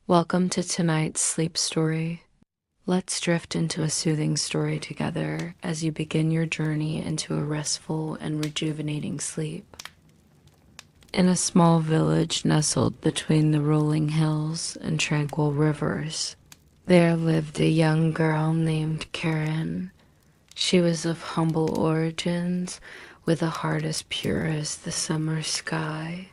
Welcome to tonight's sleep story. Let's drift into a soothing story together as you begin your journey into a restful and rejuvenating sleep. In a small village nestled between the rolling hills and tranquil rivers, there lived a young girl named Karen. She was of humble origins, with a heart as pure as the summer sky.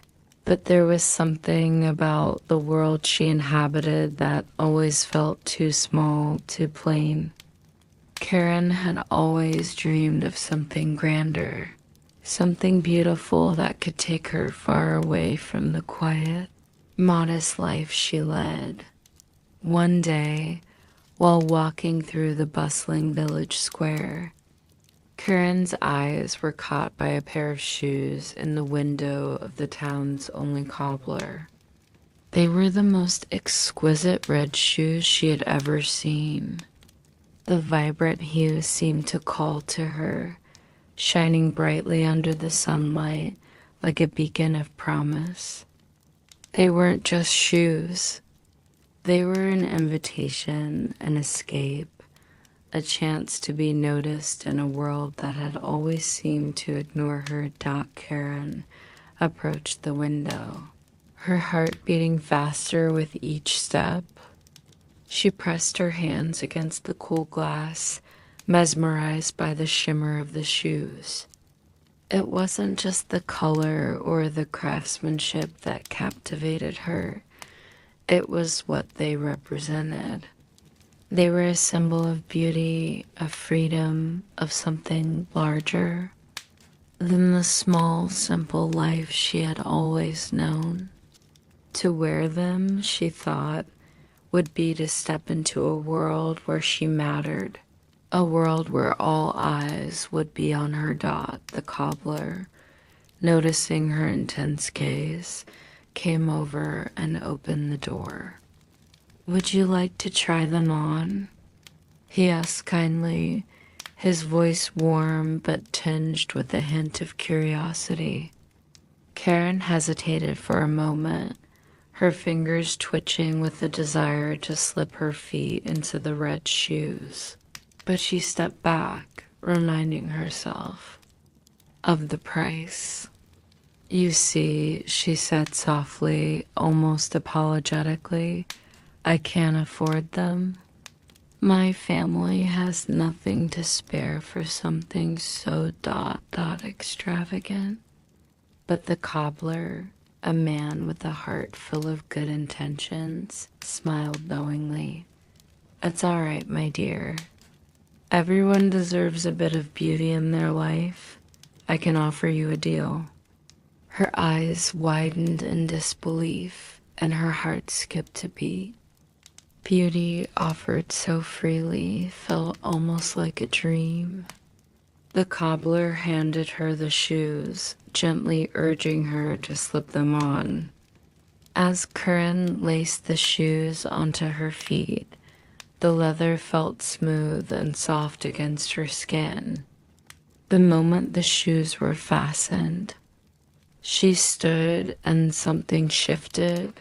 But there was something about the world she inhabited that always felt too small, too plain. Karen had always dreamed of something grander, something beautiful that could take her far away from the quiet, modest life she led. One day, while walking through the bustling village square, Karen's eyes were caught by a pair of shoes in the window of the town's only cobbler. They were the most exquisite red shoes she had ever seen. The vibrant hue seemed to call to her, shining brightly under the sunlight like a beacon of promise. They weren't just shoes. They were an invitation, an escape, a chance to be noticed in a world that had always seemed to ignore her. Karen approached the window, her heart beating faster with each step. She pressed her hands against the cool glass, mesmerized by the shimmer of the shoes. It wasn't just the color or the craftsmanship that captivated her. It was what they represented. They were a symbol of beauty, of freedom, of something larger than the small, simple life she had always known. To wear them, she thought, would be to step into a world where she mattered, a world where all eyes would be on her. The cobbler, noticing her intense gaze, came over and opened the door. "Would you like to try them on?" he asked kindly, his voice warm but tinged with a hint of curiosity. Karen hesitated for a moment, her fingers twitching with the desire to slip her feet into the red shoes. But she stepped back, reminding herself of the price. "You see," she said softly, almost apologetically, "I can't afford them. My family has nothing to spare for something so extravagant." But the cobbler, a man with a heart full of good intentions, smiled knowingly. "It's all right, my dear. Everyone deserves a bit of beauty in their life. I can offer you a deal." Her eyes widened in disbelief, and her heart skipped a beat. Beauty offered so freely felt almost like a dream. The cobbler handed her the shoes, gently urging her to slip them on. As Karen laced the shoes onto her feet, the leather felt smooth and soft against her skin. The moment the shoes were fastened, she stood and something shifted.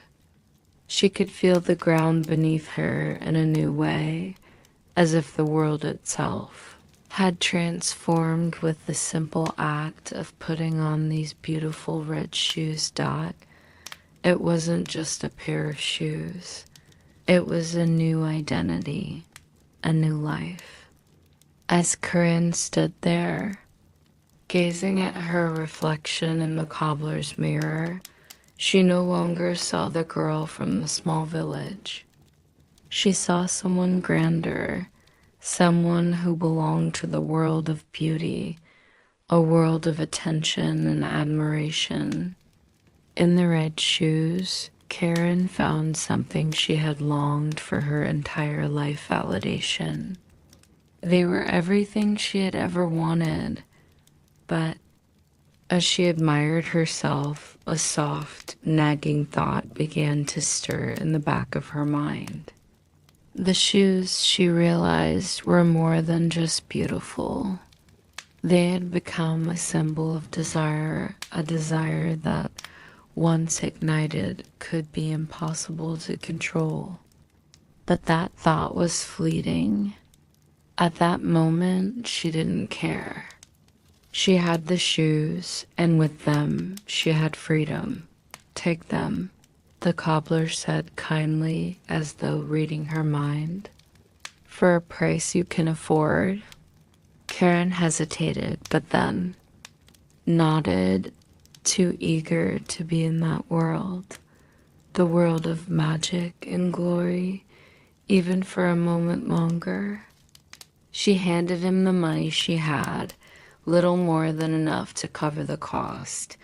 She could feel the ground beneath her in a new way, as if the world itself had transformed with the simple act of putting on these beautiful red shoes. It wasn't just a pair of shoes. It was a new identity, a new life. As Corinne stood there, gazing at her reflection in the cobbler's mirror, she no longer saw the girl from the small village. She saw someone grander, someone who belonged to the world of beauty, a world of attention and admiration. In the red shoes, Karen found something she had longed for her entire life: validation. They were everything she had ever wanted, but as she admired herself, a soft, nagging thought began to stir in the back of her mind. The shoes, she realized, were more than just beautiful. They had become a symbol of desire, a desire that once ignited, could be impossible to control. But that thought was fleeting. At that moment, she didn't care. She had the shoes, and with them, she had freedom. Take them, the cobbler said kindly, as though reading her mind. For a price you can afford. Karen hesitated, but then nodded, too eager to be in that world, the world of magic and glory, even for a moment longer. She handed him the money she had, little more than enough to cover the cost,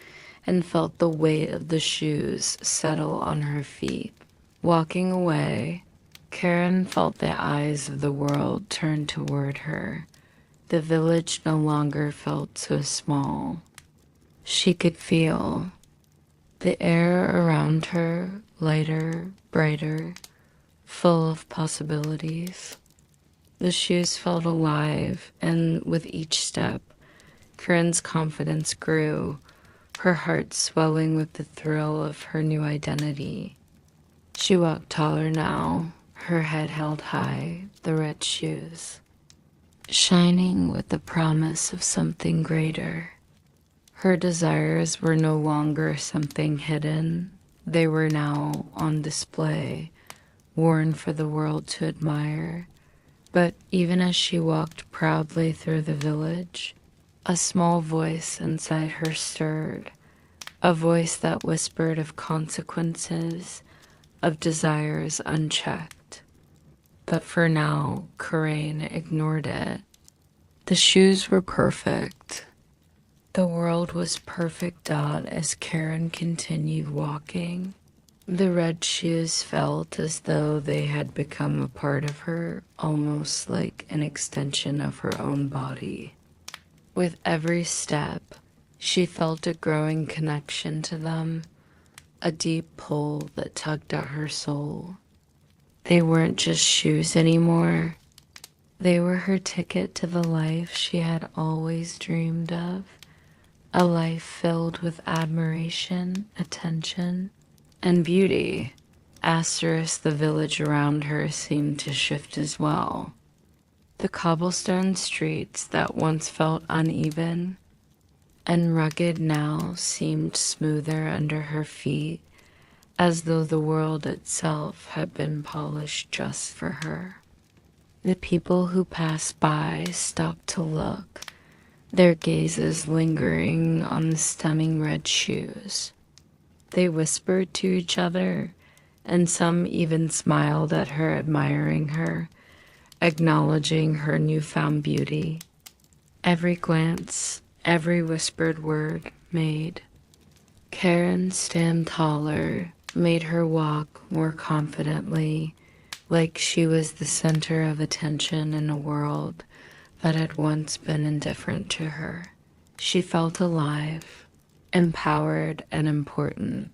and felt the weight of the shoes settle on her feet. Walking away, Karen felt the eyes of the world turn toward her. The village no longer felt so small. She could feel the air around her, lighter, brighter, full of possibilities. The shoes felt alive, and with each step, Karen's confidence grew, her heart swelling with the thrill of her new identity. She walked taller now, her head held high, the red shoes shining with the promise of something greater. Her desires were no longer something hidden. They were now on display, worn for the world to admire. But even as she walked proudly through the village, a small voice inside her stirred, a voice that whispered of consequences, of desires unchecked. But for now, Karen ignored it. The shoes were perfect. The world was perfect out as Karen continued walking. The red shoes felt as though they had become a part of her, almost like an extension of her own body. With every step, she felt a growing connection to them, a deep pull that tugged at her soul. They weren't just shoes anymore. They were her ticket to the life she had always dreamed of, a life filled with admiration, attention, and beauty. Asterisk, the village around her seemed to shift as well. The cobblestone streets that once felt uneven and rugged now seemed smoother under her feet, as though the world itself had been polished just for her. The people who passed by stopped to look, their gazes lingering on the stunning red shoes. They whispered to each other, and some even smiled at her, admiring her, acknowledging her newfound beauty. Every glance, every whispered word made Karen stand taller, made her walk more confidently, like she was the center of attention in a world that had once been indifferent to her. She felt alive, empowered, and important.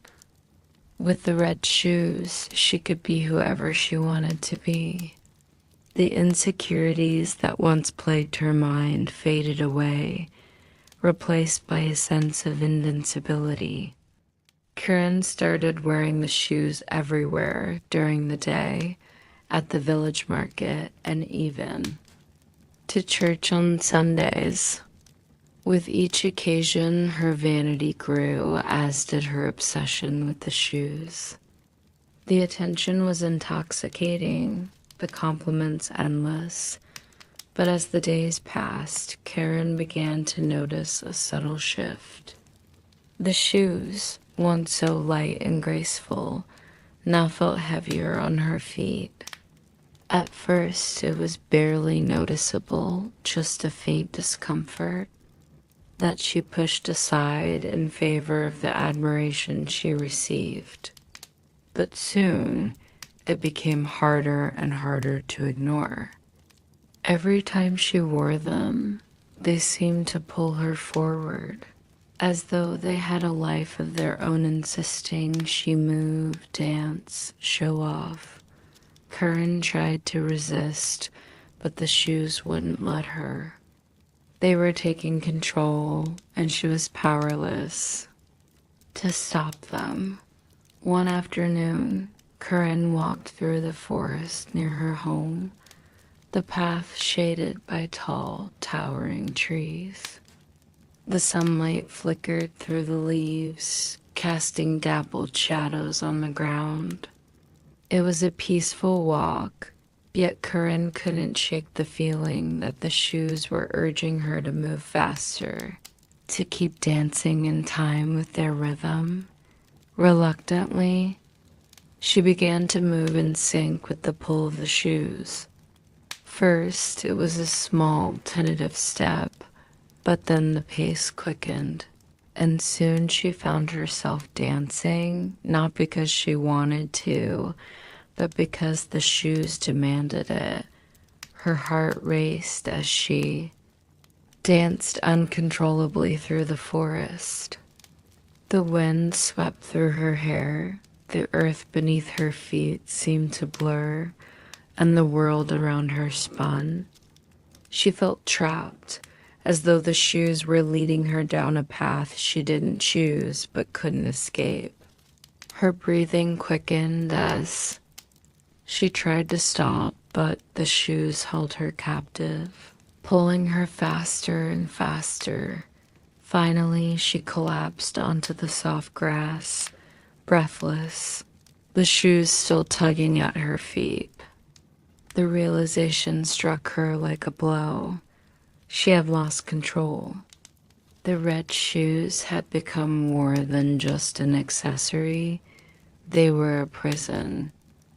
With the red shoes, she could be whoever she wanted to be. The insecurities that once plagued her mind faded away, replaced by a sense of invincibility. Karen started wearing the shoes everywhere during the day, at the village market, and even to church on Sundays. With each occasion, her vanity grew, as did her obsession with the shoes. The attention was intoxicating, the compliments endless, but as the days passed, Karen began to notice a subtle shift. The shoes, once so light and graceful, now felt heavier on her feet. At first, it was barely noticeable, just a faint discomfort that she pushed aside in favor of the admiration she received. But soon, it became harder and harder to ignore. Every time she wore them, they seemed to pull her forward, as though they had a life of their own, insisting she move, dance, show off. Karen tried to resist, but the shoes wouldn't let her. They were taking control, and she was powerless. to stop them. One afternoon, Corinne walked through the forest near her home, the path shaded by tall, towering trees. The sunlight flickered through the leaves, casting dappled shadows on the ground. It was a peaceful walk, yet Corinne couldn't shake the feeling that the shoes were urging her to move faster, to keep dancing in time with their rhythm. Reluctantly, she began to move in sync with the pull of the shoes. First, it was a small, tentative step, but then the pace quickened, and soon she found herself dancing, not because she wanted to, but because the shoes demanded it. Her heart raced as she danced uncontrollably through the forest. The wind swept through her hair, the earth beneath her feet seemed to blur, and the world around her spun. She felt trapped, as though the shoes were leading her down a path she didn't choose but couldn't escape. Her breathing quickened as she tried to stop, but the shoes held her captive, pulling her faster and faster. Finally, she collapsed onto the soft grass, breathless, the shoes still tugging at her feet. The realization struck her like a blow. She had lost control. The red shoes had become more than just an accessory. They were a prison,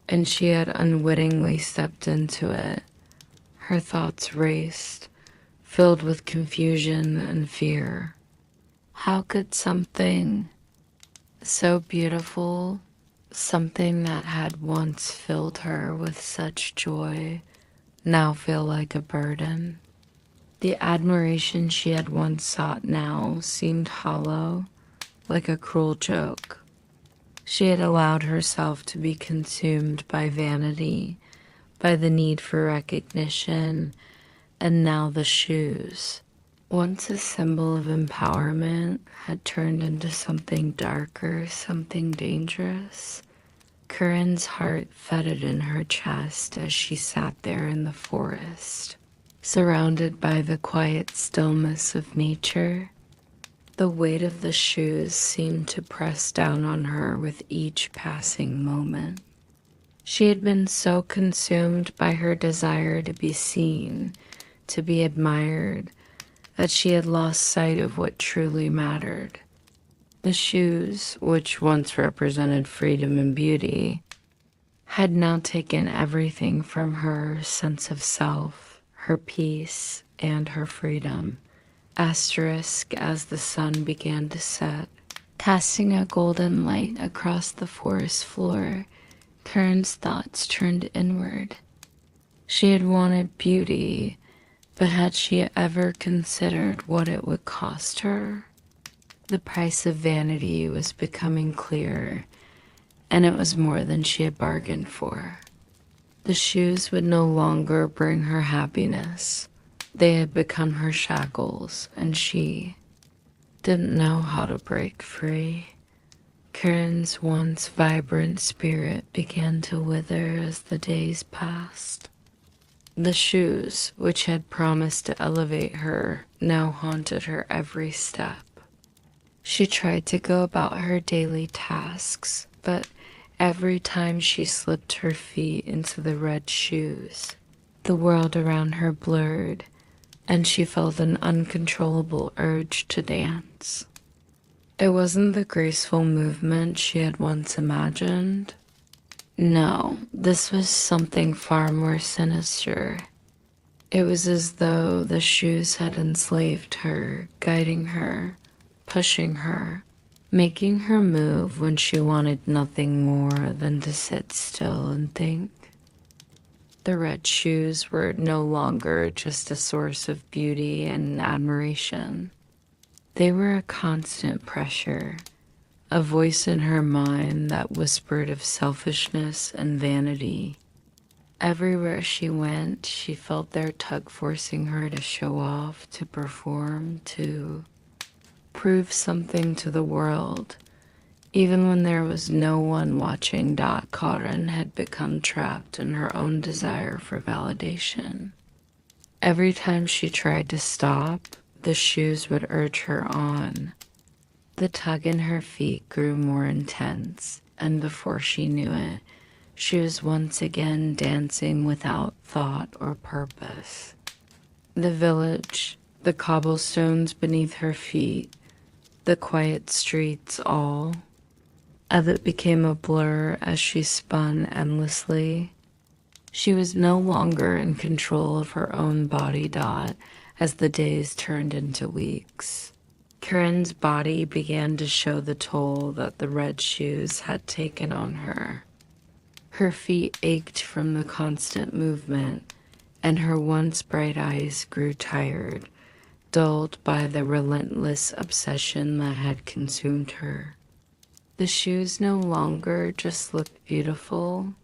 and she had unwittingly stepped into it. Her thoughts raced, filled with confusion and fear. How could something so beautiful, something that had once filled her with such joy, now feel like a burden? The admiration she had once sought now seemed hollow, like a cruel joke. She had allowed herself to be consumed by vanity, by the need for recognition, and now the shoes, once a symbol of empowerment, had turned into something darker, something dangerous. Corinne's heart thudded in her chest as she sat there in the forest, surrounded by the quiet stillness of nature. The weight of the shoes seemed to press down on her with each passing moment. She had been so consumed by her desire to be seen, to be admired, that she had lost sight of what truly mattered. The shoes, which once represented freedom and beauty, had now taken everything from her sense of self, her peace, and her freedom. Asterisk as the sun began to set, casting a golden light across the forest floor, Kern's thoughts turned inward. She had wanted beauty, but had she ever considered what it would cost her? The price of vanity was becoming clear, and it was more than she had bargained for. The shoes would no longer bring her happiness. They had become her shackles, and she didn't know how to break free. Karen's once vibrant spirit began to wither as the days passed. The shoes, which had promised to elevate her, now haunted her every step. She tried to go about her daily tasks, but every time she slipped her feet into the red shoes, the world around her blurred, and she felt an uncontrollable urge to dance. It wasn't the graceful movement she had once imagined. No, this was something far more sinister. It was as though the shoes had enslaved her, guiding her, pushing her, making her move when she wanted nothing more than to sit still and think. The red shoes were no longer just a source of beauty and admiration. They were a constant pressure, a voice in her mind that whispered of selfishness and vanity. Everywhere she went, she felt their tug forcing her to show off, to perform, to prove something to the world. Even when there was no one watching, Karen had become trapped in her own desire for validation. Every time she tried to stop, the shoes would urge her on. The tug in her feet grew more intense, and before she knew it, she was once again dancing without thought or purpose. The village, the cobblestones beneath her feet, the quiet streets, all of it became a blur as she spun endlessly. She was no longer in control of her own body. As the days turned into weeks, Karen's body began to show the toll that the red shoes had taken on her. Her feet ached from the constant movement, and her once bright eyes grew tired, dulled by the relentless obsession that had consumed her. The shoes no longer just looked beautiful,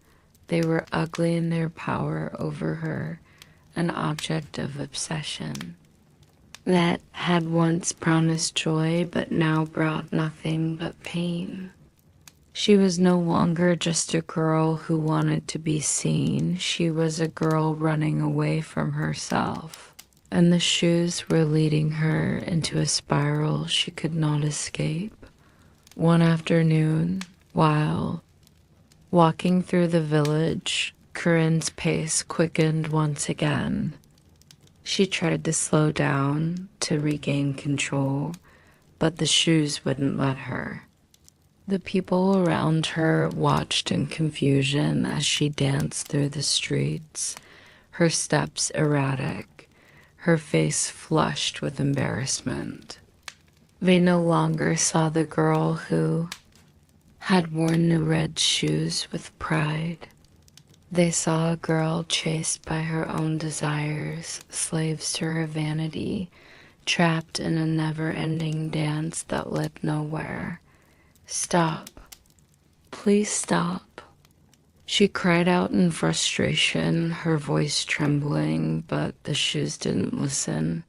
they were ugly in their power over her, an object of obsession that had once promised joy but now brought nothing but pain. She was no longer just a girl who wanted to be seen, she was a girl running away from herself, and the shoes were leading her into a spiral she could not escape. One afternoon, while walking through the village, Corinne's pace quickened once again. She tried to slow down to regain control, but the shoes wouldn't let her. The people around her watched in confusion as she danced through the streets, her steps erratic, her face flushed with embarrassment. They no longer saw the girl who had worn the red shoes with pride. They saw a girl chased by her own desires, slaves to her vanity, trapped in a never-ending dance that led nowhere. Stop. Please stop. She cried out in frustration, her voice trembling, but the shoes didn't listen.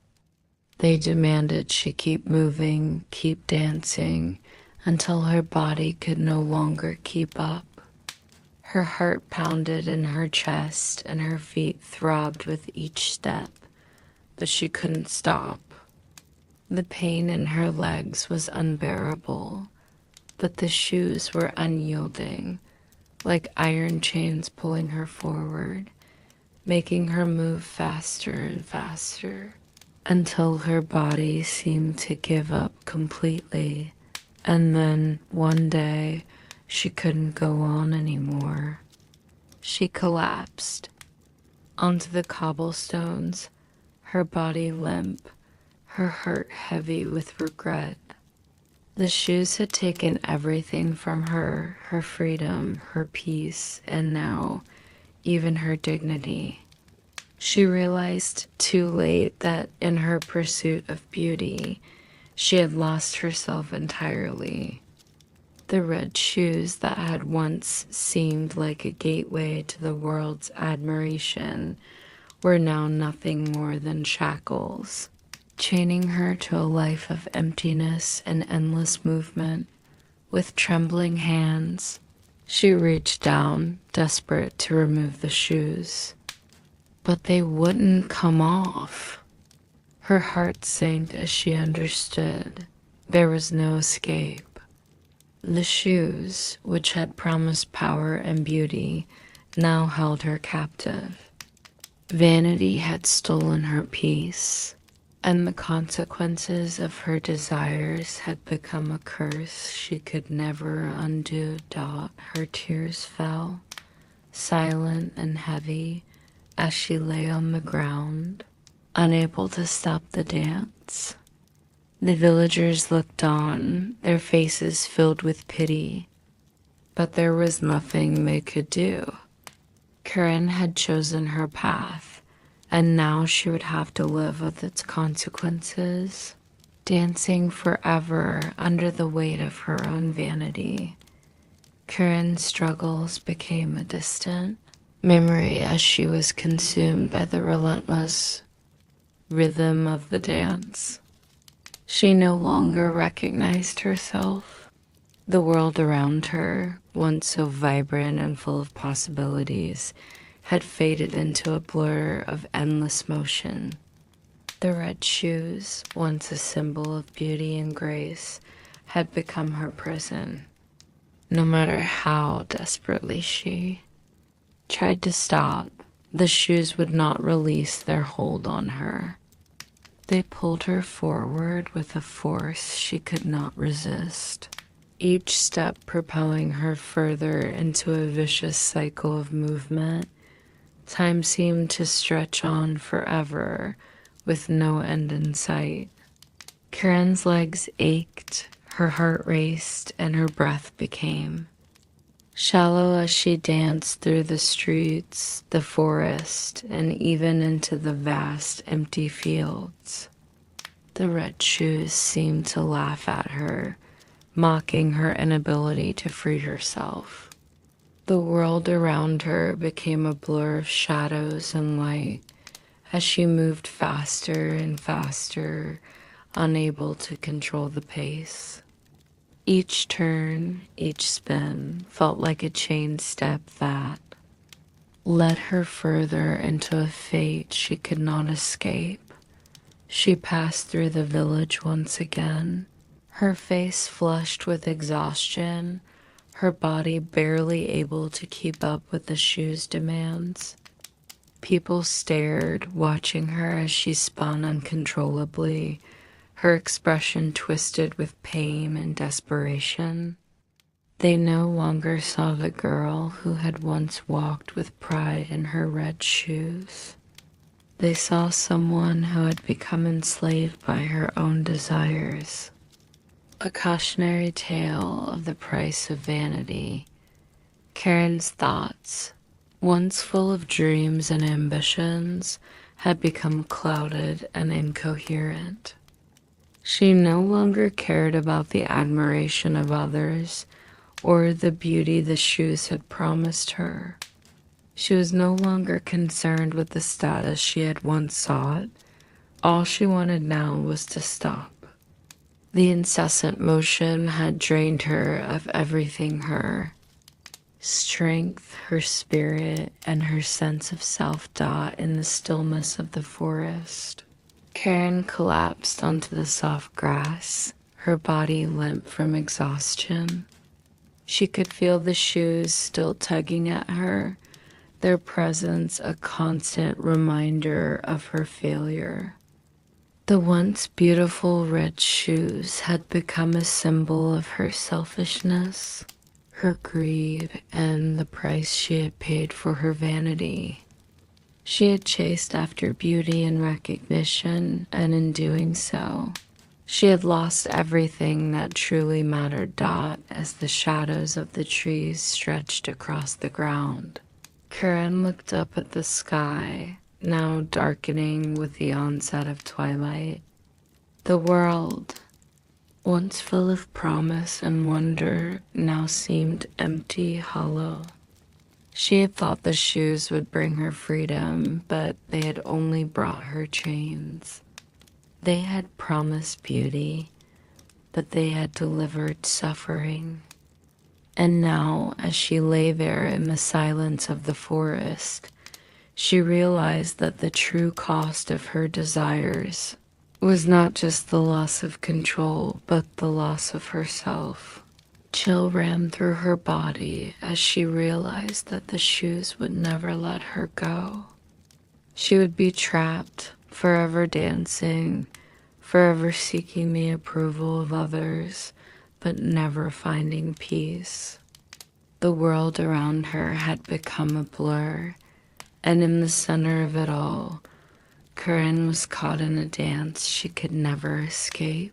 They demanded she keep moving, keep dancing, until her body could no longer keep up. Her heart pounded in her chest and her feet throbbed with each step, but she couldn't stop. The pain in her legs was unbearable, but the shoes were unyielding, like iron chains pulling her forward, making her move faster and faster, until her body seemed to give up completely. And then, one day, she couldn't go on anymore. She collapsed onto the cobblestones, her body limp, her heart heavy with regret. The shoes had taken everything from her, her freedom, her peace, and now, even her dignity. She realized too late that in her pursuit of beauty, she had lost herself entirely. The red shoes that had once seemed like a gateway to the world's admiration were now nothing more than shackles, chaining her to a life of emptiness and endless movement. With trembling hands, she reached down, desperate to remove the shoes. But they wouldn't come off. Her heart sank as she understood there was no escape. The shoes, which had promised power and beauty, now held her captive. Vanity had stolen her peace, and the consequences of her desires had become a curse she could never undo. Her tears fell, silent and heavy, as she lay on the ground, unable to stop the dance. The villagers looked on, their faces filled with pity, but there was nothing they could do. Corinne had chosen her path, and now she would have to live with its consequences, dancing forever under the weight of her own vanity. Corinne's struggles became a distant memory as she was consumed by the relentless rhythm of the dance. She no longer recognized herself. The world around her, once so vibrant and full of possibilities, had faded into a blur of endless motion. The red shoes, once a symbol of beauty and grace, had become her prison. No matter how desperately she tried to stop, the shoes would not release their hold on her. They pulled her forward with a force she could not resist, each step propelling her further into a vicious cycle of movement. Time seemed to stretch on forever, with no end in sight. Karen's legs ached, her heart raced, and her breath became shallow as she danced through the streets, the forest, and even into the vast empty fields. The red shoes seemed to laugh at her, mocking her inability to free herself. The world around her became a blur of shadows and light as she moved faster and faster, unable to control the pace. Each turn, each spin felt like a chain step that led her further into a fate she could not escape. She passed through the village once again, her face flushed with exhaustion, her body barely able to keep up with the shoe's demands. People stared, watching her as she spun uncontrollably, her expression twisted with pain and desperation. They no longer saw the girl who had once walked with pride in her red shoes. They saw someone who had become enslaved by her own desires. A cautionary tale of the price of vanity. Karen's thoughts, once full of dreams and ambitions, had become clouded and incoherent. She no longer cared about the admiration of others or the beauty the shoes had promised her. She was no longer concerned with the status she had once sought. All she wanted now was to stop. The incessant motion had drained her of everything her strength, her spirit, and her sense of self-doubt in the stillness of the forest. Karen collapsed onto the soft grass, her body limp from exhaustion. She could feel the shoes still tugging at her, their presence a constant reminder of her failure. The once beautiful red shoes had become a symbol of her selfishness, her greed, and the price she had paid for her vanity. She had chased after beauty and recognition, and in doing so, she had lost everything that truly mattered. As the shadows of the trees stretched across the ground, Karen looked up at the sky, now darkening with the onset of twilight. The world, once full of promise and wonder, now seemed empty, hollow. She had thought the shoes would bring her freedom, but they had only brought her chains. They had promised beauty, but they had delivered suffering. And now, as she lay there in the silence of the forest, she realized that the true cost of her desires was not just the loss of control, but the loss of herself. Chill ran through her body as she realized that the shoes would never let her go. She would be trapped, forever dancing, forever seeking the approval of others, but never finding peace. The world around her had become a blur, and in the center of it all, Karen was caught in a dance she could never escape.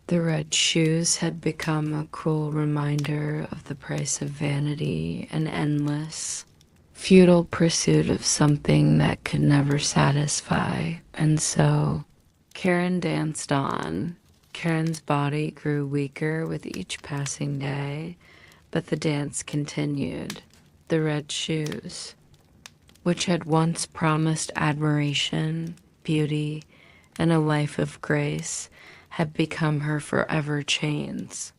The red shoes had become a cruel reminder of the price of vanity and endless, futile pursuit of something that could never satisfy. And so, Karen danced on. Karen's body grew weaker with each passing day, but the dance continued. The red shoes, which had once promised admiration, beauty, and a life of grace, had become her forever chains.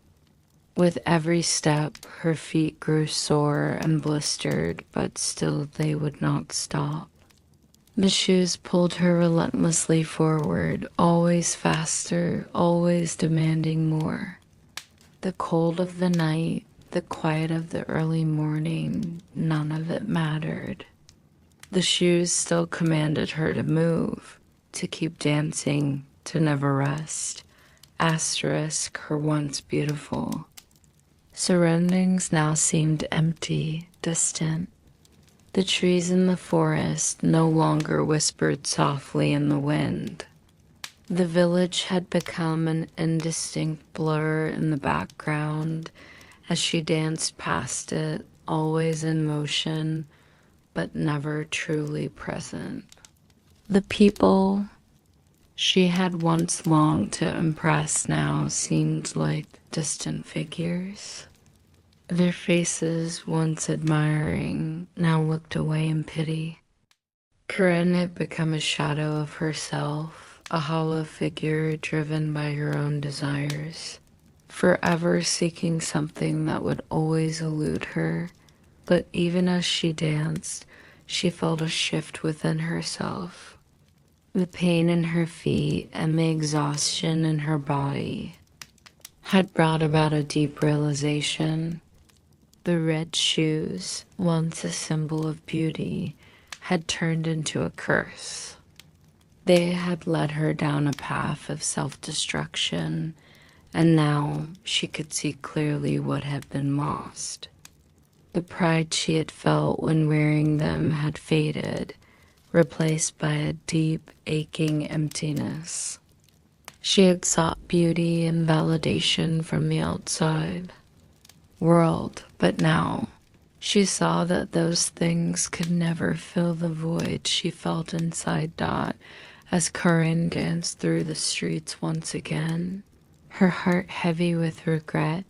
With every step, her feet grew sore and blistered, but still they would not stop. The shoes pulled her relentlessly forward, always faster, always demanding more. The cold of the night, the quiet of the early morning, none of it mattered. The shoes still commanded her to move, to keep dancing, to never rest. Asterisk her once beautiful. Surroundings now seemed empty, distant. The trees in the forest no longer whispered softly in the wind. The village had become an indistinct blur in the background as she danced past it, always in motion, but never truly present. The people she had once longed to impress now seemed like distant figures. Their faces, once admiring, now looked away in pity. Corinne had become a shadow of herself, a hollow figure driven by her own desires, forever seeking something that would always elude her. But even as she danced, she felt a shift within herself. The pain in her feet and the exhaustion in her body had brought about a deep realization. The red shoes, once a symbol of beauty, had turned into a curse. They had led her down a path of self-destruction, and now she could see clearly what had been lost. The pride she had felt when wearing them had faded, replaced by a deep, aching emptiness. She had sought beauty and validation from the outside world, but now she saw that those things could never fill the void she felt inside Dot as Corinne danced through the streets once again. Her heart heavy with regret,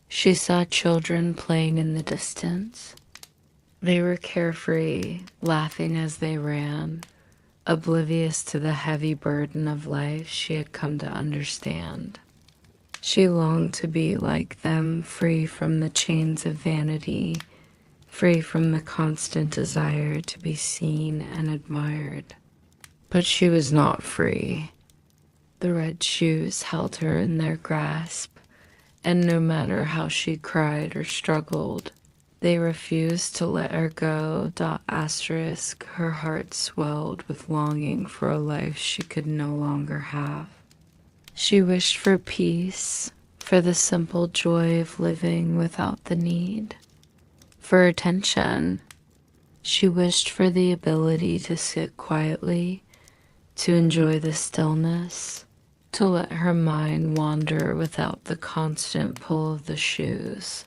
she saw children playing in the distance. They were carefree, laughing as they ran, oblivious to the heavy burden of life she had come to understand. She longed to be like them, free from the chains of vanity, free from the constant desire to be seen and admired. But she was not free. The red shoes held her in their grasp, and no matter how she cried or struggled, they refused to let her go. Asterisk, her heart swelled with longing for a life she could no longer have. She wished for peace, for the simple joy of living without the need. For attention, she wished for the ability to sit quietly, to enjoy the stillness, to let her mind wander without the constant pull of the shoes.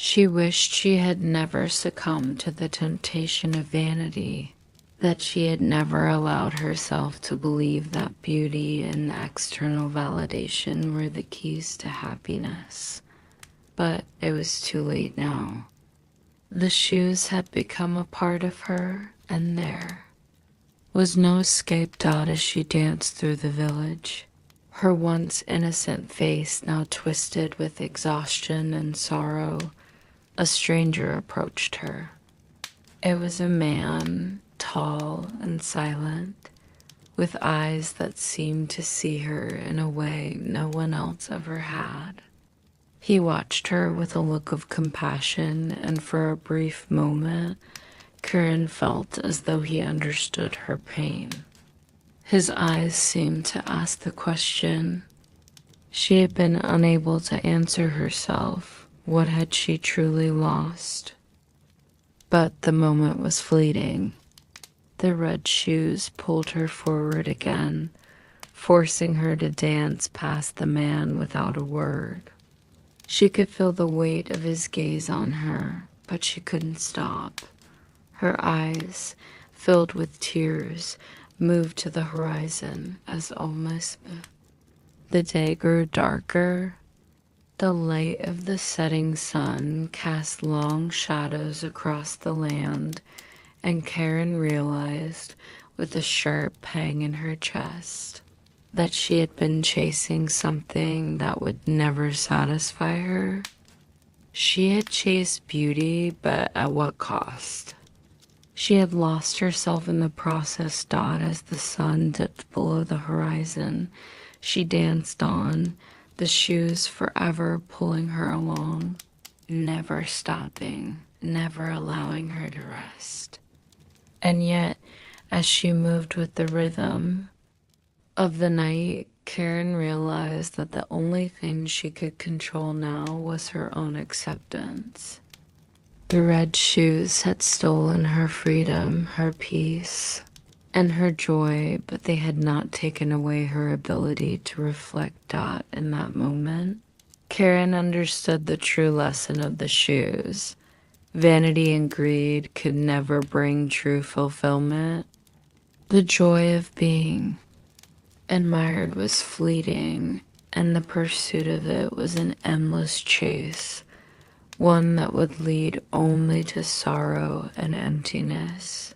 She wished she had never succumbed to the temptation of vanity, that she had never allowed herself to believe that beauty and external validation were the keys to happiness. But it was too late now. The shoes had become a part of her, and there was no escape. As she danced through the village, her once innocent face now twisted with exhaustion and sorrow, a stranger approached her. It was a man, tall and silent, with eyes that seemed to see her in a way no one else ever had. He watched her with a look of compassion, and for a brief moment, Corinne felt as though he understood her pain. His eyes seemed to ask the question she had been unable to answer herself. What had she truly lost? But the moment was fleeting. The red shoes pulled her forward again, forcing her to dance past the man without a word. She could feel the weight of his gaze on her, but she couldn't stop. Her eyes, filled with tears, moved to the horizon as almost the day grew darker. The light of the setting sun cast long shadows across the land, and Karen realized with a sharp pang in her chest that she had been chasing something that would never satisfy her. She had chased beauty, but at what cost? She had lost herself in the process. As the sun dipped below the horizon, she danced on, the shoes forever pulling her along, never stopping, never allowing her to rest. And yet, as she moved with the rhythm of the night, Karen realized that the only thing she could control now was her own acceptance. The red shoes had stolen her freedom, her peace, and her joy, but they had not taken away her ability to reflect Dot in that moment. Karen understood the true lesson of the shoes. Vanity and greed could never bring true fulfillment. The joy of being admired was fleeting, and the pursuit of it was an endless chase, one that would lead only to sorrow and emptiness.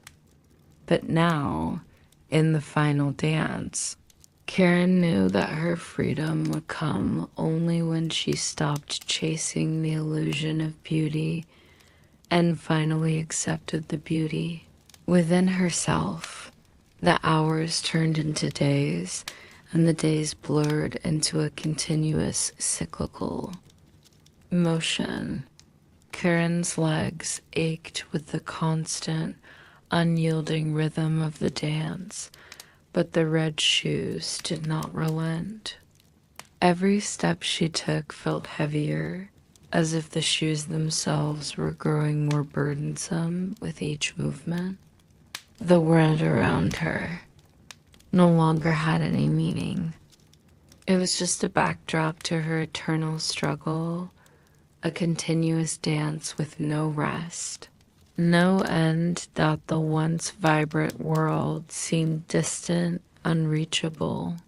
But now, in the final dance, Karen knew that her freedom would come only when she stopped chasing the illusion of beauty and finally accepted the beauty within herself. The hours turned into days, and the days blurred into a continuous cyclical motion. Karen's legs ached with the constant, unyielding rhythm of the dance, but the red shoes did not relent. Every step she took felt heavier, as if the shoes themselves were growing more burdensome with each movement. The world around her no longer had any meaning. It was just a backdrop to her eternal struggle, a continuous dance with no rest, no end. That the once vibrant world seemed distant, unreachable.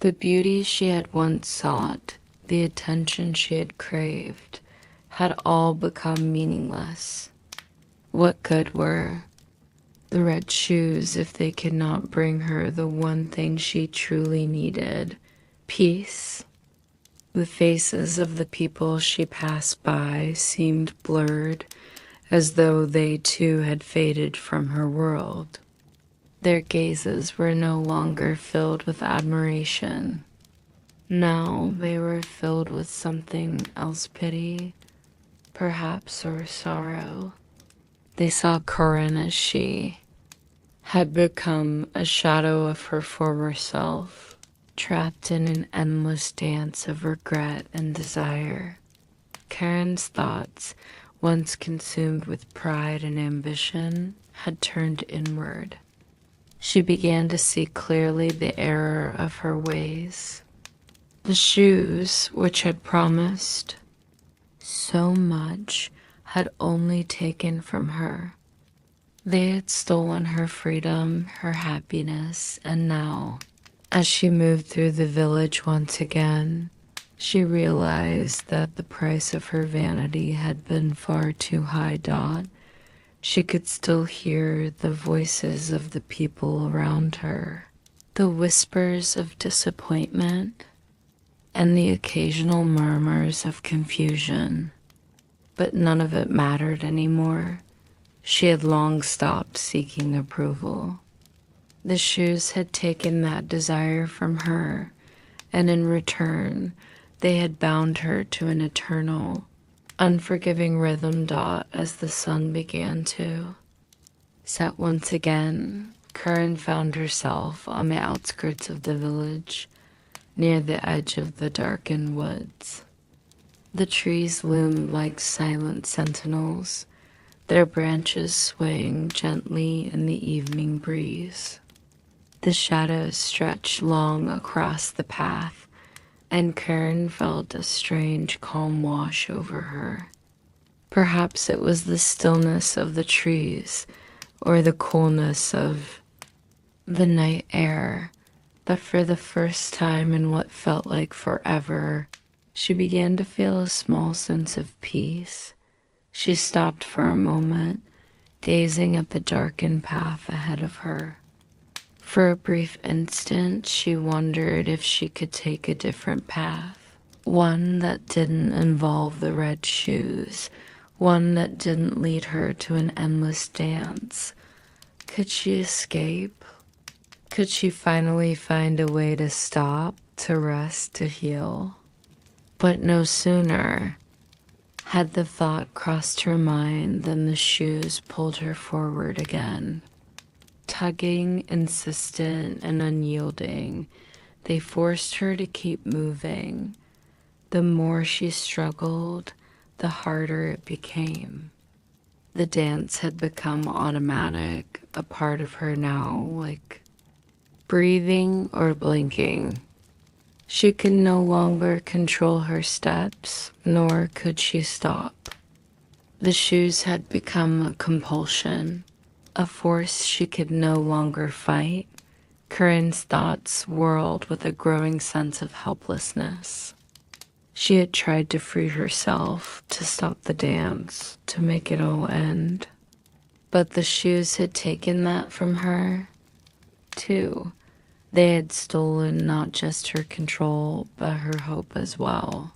The beauty she had once sought, the attention she had craved, had all become meaningless. What good were the red shoes if they could not bring her the one thing she truly needed: peace? The faces of the people she passed by seemed blurred, as though they too had faded from her world. Their gazes were no longer filled with admiration. Now they were filled with something else, pity, perhaps, or sorrow. They saw Corinne as she had become, a shadow of her former self, trapped in an endless dance of regret and desire. Karen's thoughts, once consumed with pride and ambition, had turned inward. She began to see clearly the error of her ways. The shoes, which had promised so much, had only taken from her. They had stolen her freedom, her happiness, and now, as she moved through the village once again, she realized that the price of her vanity had been far too high. She could still hear the voices of the people around her, the whispers of disappointment, and the occasional murmurs of confusion. But none of it mattered anymore. She had long stopped seeking approval. The shoes had taken that desire from her, and in return, they had bound her to an eternal, unforgiving rhythm. As the sun began to set once again, Karen found herself on the outskirts of the village, near the edge of the darkened woods. The trees loomed like silent sentinels, their branches swaying gently in the evening breeze. The shadows stretched long across the path, and Karen felt a strange calm wash over her. Perhaps it was the stillness of the trees, or the coolness of the night air, but for the first time in what felt like forever, she began to feel a small sense of peace. She stopped for a moment, gazing at the darkened path ahead of her. For a brief instant, she wondered if she could take a different path. One that didn't involve the red shoes. One that didn't lead her to an endless dance. Could she escape? Could she finally find a way to stop, to rest, to heal? But no sooner had the thought crossed her mind than the shoes pulled her forward again. Tugging, insistent, and unyielding, they forced her to keep moving. The more she struggled, the harder it became. The dance had become automatic, a part of her now, like breathing or blinking. She could no longer control her steps, nor could she stop. The shoes had become a compulsion, a force she could no longer fight. Corinne's thoughts whirled with a growing sense of helplessness. She had tried to free herself, to stop the dance, to make it all end. But the shoes had taken that from her, too. They had stolen not just her control, but her hope as well.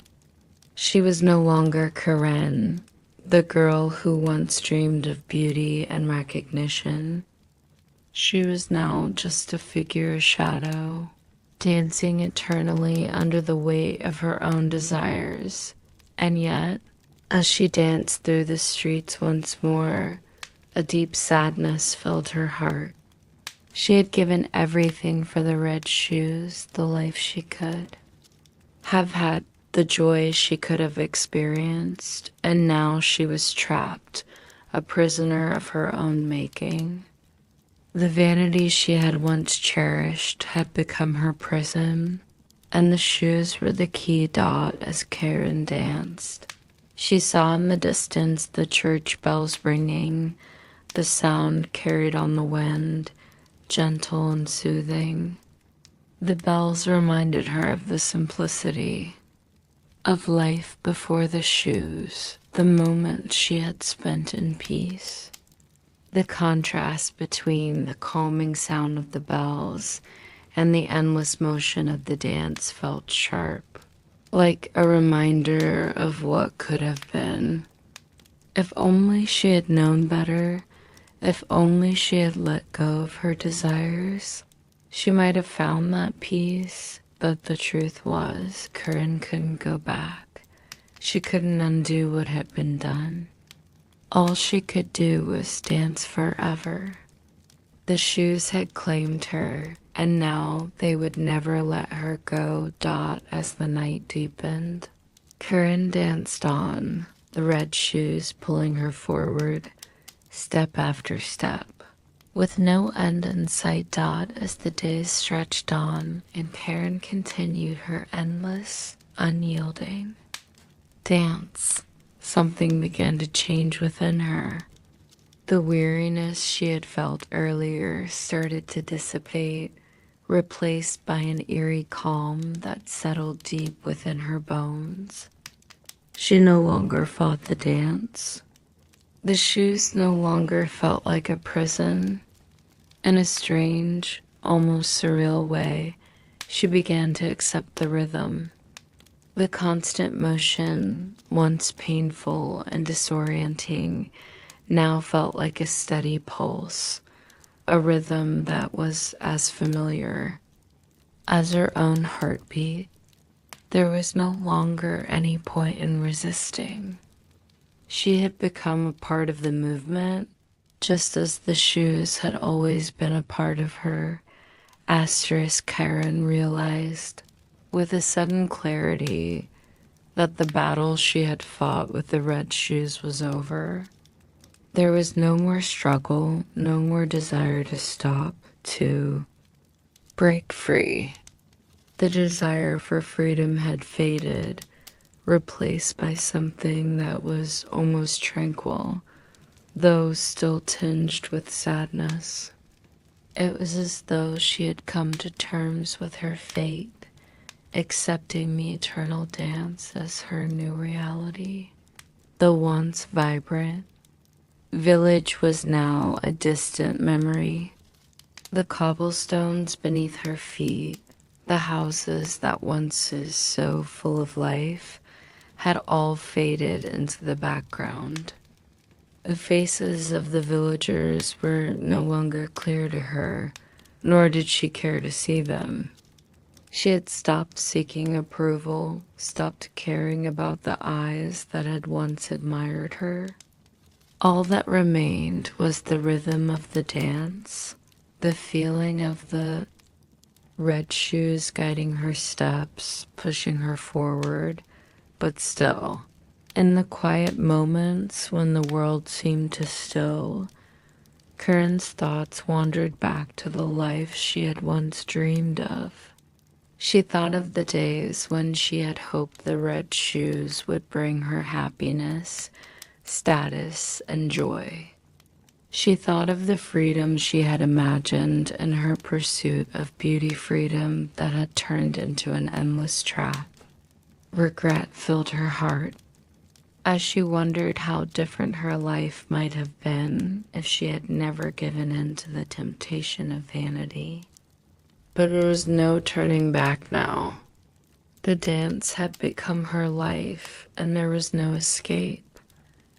She was no longer Corinne, the girl who once dreamed of beauty and recognition. She was now just a figure, a shadow, dancing eternally under the weight of her own desires. And yet, as she danced through the streets once more, a deep sadness filled her heart. She had given everything for the red shoes, the life she could have had, the joy she could have experienced, and now she was trapped, a prisoner of her own making. The vanity she had once cherished had become her prison, and the shoes were the key dot as Karen danced. She saw in the distance the church bells ringing, the sound carried on the wind, gentle and soothing. The bells reminded her of the simplicity of life before the shoes, the moments she had spent in peace. The contrast between the calming sound of the bells and the endless motion of the dance felt sharp, like a reminder of what could have been. If only she had known better, if only she had let go of her desires, she might have found that peace. But the truth was, Corinne couldn't go back. She couldn't undo what had been done. All she could do was dance forever. The shoes had claimed her, and now they would never let her go. As the night deepened, Corinne danced on, the red shoes pulling her forward, step after step, with no end in sight. As the days stretched on, and Karen continued her endless, unyielding dance, something began to change within her. The weariness she had felt earlier started to dissipate, replaced by an eerie calm that settled deep within her bones. She no longer fought the dance. The shoes no longer felt like a prison. In a strange, almost surreal way, she began to accept the rhythm. The constant motion, once painful and disorienting, now felt like a steady pulse, a rhythm that was as familiar as her own heartbeat. There was no longer any point in resisting. She had become a part of the movement, just as the shoes had always been a part of her. Karen realized with a sudden clarity that the battle she had fought with the red shoes was over. There was no more struggle, no more desire to stop, to break free. The desire for freedom had faded, replaced by something that was almost tranquil, though still tinged with sadness. It was as though she had come to terms with her fate, accepting the eternal dance as her new reality. The once vibrant village was now a distant memory. The cobblestones beneath her feet, the houses that once is so full of life, had all faded into the background. The faces of the villagers were no longer clear to her, nor did she care to see them. She had stopped seeking approval, stopped caring about the eyes that had once admired her. All that remained was the rhythm of the dance, the feeling of the red shoes guiding her steps, pushing her forward, but still, in the quiet moments when the world seemed to still, Corinne's thoughts wandered back to the life she had once dreamed of. She thought of the days when she had hoped the red shoes would bring her happiness, status, and joy. She thought of the freedom she had imagined in her pursuit of beauty freedom that had turned into an endless trap. Regret filled her heart as she wondered how different her life might have been if she had never given in to the temptation of vanity. But there was no turning back now. The dance had become her life, and there was no escape.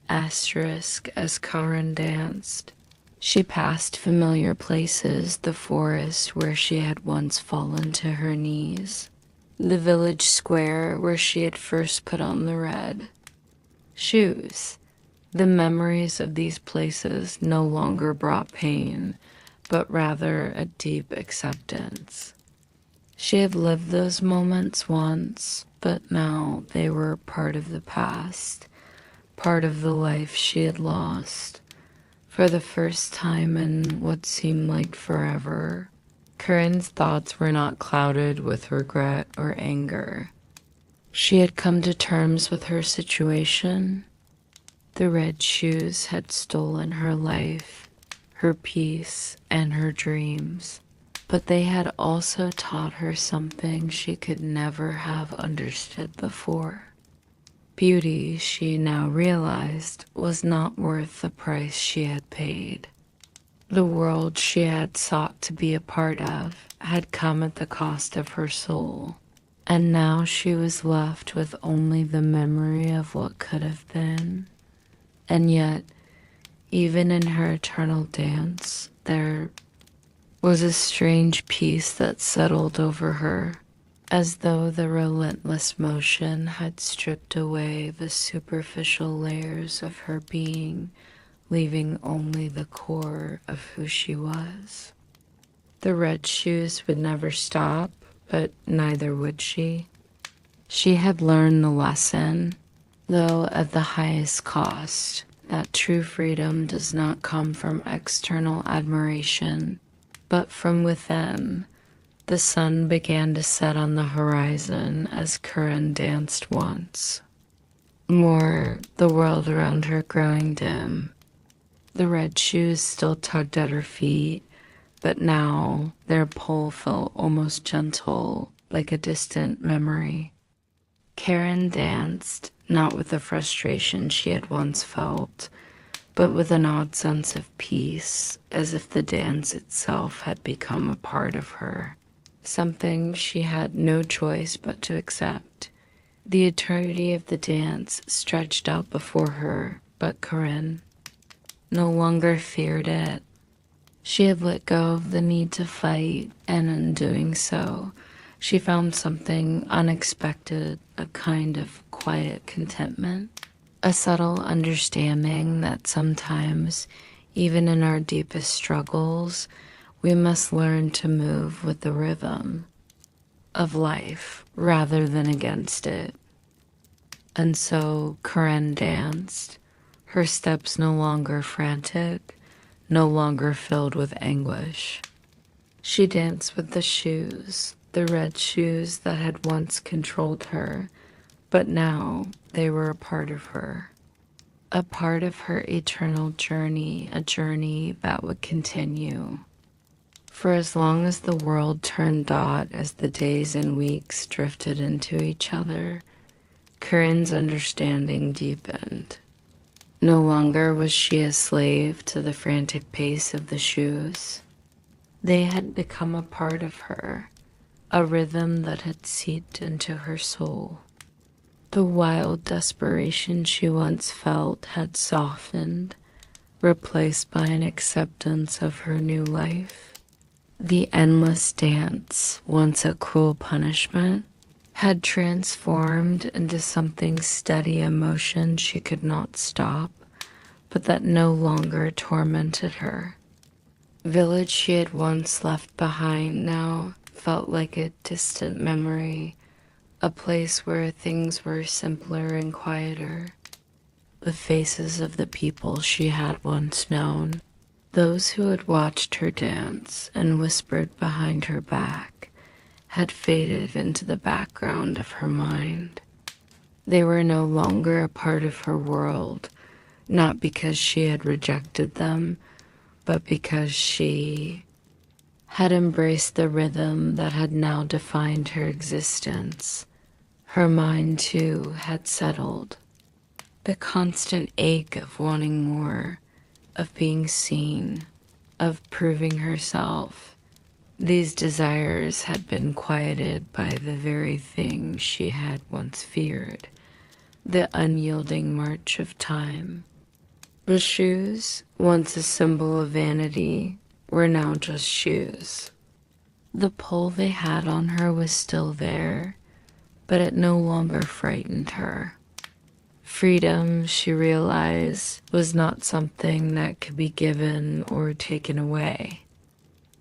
Asterisk as Karen danced, she passed familiar places, the forest where she had once fallen to her knees, the village square where she had first put on the red shoes. The memories of these places no longer brought pain, but rather a deep acceptance. She had lived those moments once, but now they were part of the past, part of the life she had lost. For the first time in what seemed like forever, Corinne's thoughts were not clouded with regret or anger. She had come to terms with her situation. The red shoes had stolen her life, her peace, and her dreams, but they had also taught her something she could never have understood before. Beauty, she now realized, was not worth the price she had paid. The world she had sought to be a part of had come at the cost of her soul, and now she was left with only the memory of what could have been. And yet, even in her eternal dance, there was a strange peace that settled over her, as though the relentless motion had stripped away the superficial layers of her being, leaving only the core of who she was. The red shoes would never stop, but neither would she. She had learned the lesson, though at the highest cost, that true freedom does not come from external admiration, but from within. The sun began to set on the horizon as Corinne danced once more, the world around her growing dim. The red shoes still tugged at her feet, but now their pull felt almost gentle, like a distant memory. Karen danced, not with the frustration she had once felt, but with an odd sense of peace, as if the dance itself had become a part of her, something she had no choice but to accept. The eternity of the dance stretched out before her, but Corinne no longer feared it. She had let go of the need to fight, and in doing so, she found something unexpected, a kind of quiet contentment, a subtle understanding that sometimes, even in our deepest struggles, we must learn to move with the rhythm of life rather than against it. And so Corinne danced, her steps no longer frantic, no longer filled with anguish. She danced with the shoes, the red shoes that had once controlled her, but now they were a part of her eternal journey, a journey that would continue. For as long as the world turned dot as the days and weeks drifted into each other, Corinne's understanding deepened. No longer was she a slave to the frantic pace of the shoes. They had become a part of her, a rhythm that had seeped into her soul. The wild desperation she once felt had softened, replaced by an acceptance of her new life. The endless dance, once a cruel punishment, had transformed into something steady emotion she could not stop, but that no longer tormented her. Village she had once left behind now felt like a distant memory, a place where things were simpler and quieter. The faces of the people she had once known, those who had watched her dance and whispered behind her back, had faded into the background of her mind. They were no longer a part of her world, not because she had rejected them, but because she had embraced the rhythm that had now defined her existence. Her mind, too, had settled. The constant ache of wanting more, of being seen, of proving herself, these desires had been quieted by the very thing she had once feared, the unyielding march of time. The shoes, once a symbol of vanity, were now just shoes. The pull they had on her was still there, but it no longer frightened her. Freedom, she realized, was not something that could be given or taken away.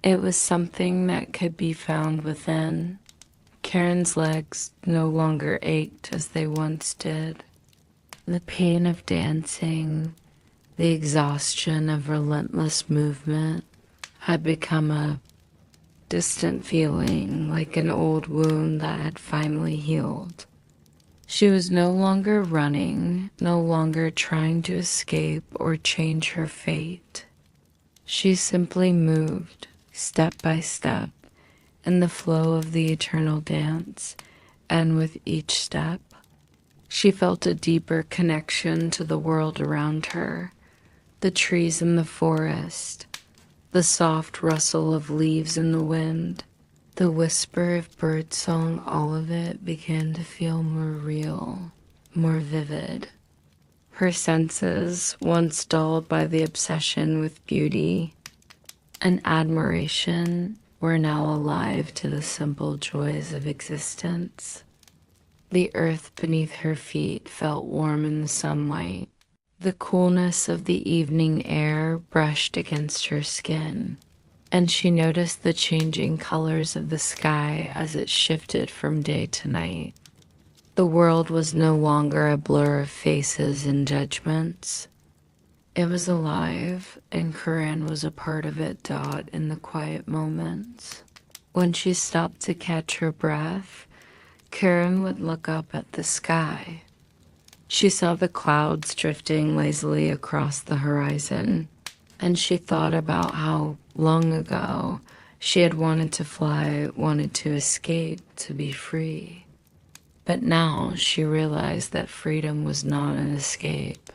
It was something that could be found within. Karen's legs no longer ached as they once did. The pain of dancing, the exhaustion of relentless movement, had become a distant feeling, like an old wound that had finally healed. She was no longer running, no longer trying to escape or change her fate. She simply moved, step by step, in the flow of the eternal dance, and with each step, she felt a deeper connection to the world around her, the trees in the forest, the soft rustle of leaves in the wind, the whisper of birdsong. All of it began to feel more real, more vivid. Her senses, once dulled by the obsession with beauty and admiration, were now alive to the simple joys of existence. The earth beneath her feet felt warm in the sunlight. The coolness of the evening air brushed against her skin, and she noticed the changing colors of the sky as it shifted from day to night. The world was no longer a blur of faces and judgments. It was alive, and Corinne was a part of it. In the quiet moments, when she stopped to catch her breath, Karen would look up at the sky. She saw the clouds drifting lazily across the horizon, and she thought about how long ago she had wanted to fly, wanted to escape, to be free. But now she realized that freedom was not an escape.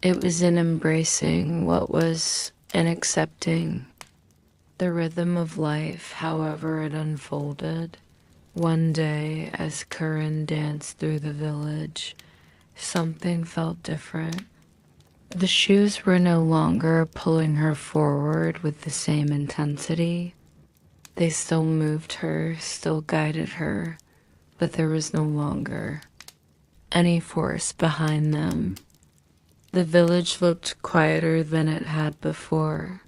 It was in embracing what was and accepting the rhythm of life, however it unfolded. One day, as Corinne danced through the village, something felt different. The shoes were no longer pulling her forward with the same intensity. They still moved her, still guided her, but there was no longer any force behind them. The village looked quieter than it had before.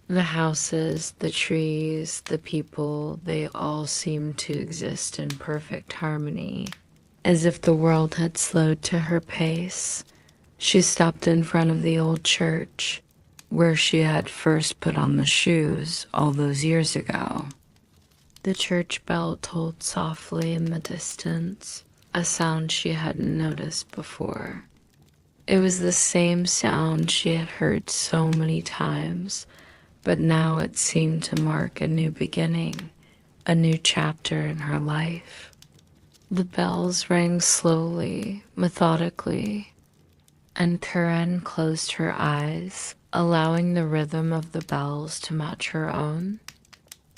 The houses, the trees, the people, they all seemed to exist in perfect harmony, as if the world had slowed to her pace. She stopped in front of the old church, where she had first put on the shoes all those years ago. The church bell tolled softly in the distance, a sound she hadn't noticed before. It was the same sound she had heard so many times, but now it seemed to mark a new beginning, a new chapter in her life. The bells rang slowly, methodically, and Karen closed her eyes, allowing the rhythm of the bells to match her own.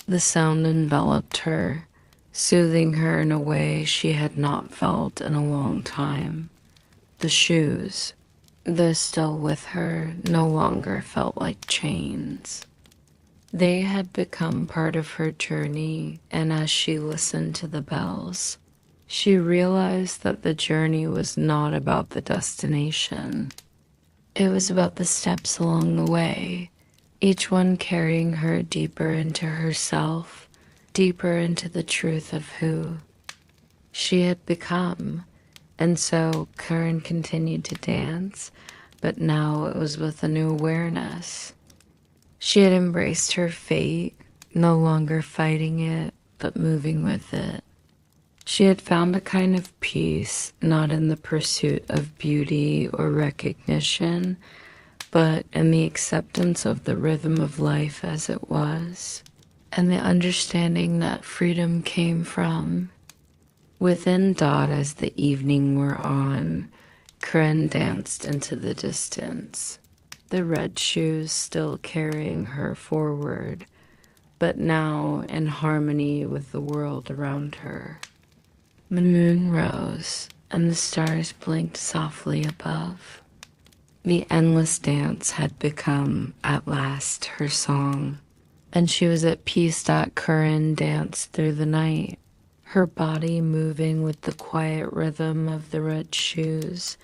The sound enveloped her, soothing her in a way she had not felt in a long time. The shoes, though still with her, no longer felt like chains. They had become part of her journey, and as she listened to the bells, she realized that the journey was not about the destination. It was about the steps along the way, each one carrying her deeper into herself, deeper into the truth of who she had become. And so Karen continued to dance, but now it was with a new awareness. She had embraced her fate, no longer fighting it, but moving with it. She had found a kind of peace, not in the pursuit of beauty or recognition, but in the acceptance of the rhythm of life as it was, and the understanding that freedom came from within. Dot, as the evening wore on, Karen danced into the distance, the red shoes still carrying her forward, but now in harmony with the world around her. The moon rose, and the stars blinked softly above. The endless dance had become, at last, her song, and she was at peace. Karen danced through the night, her body moving with the quiet rhythm of the red shoes,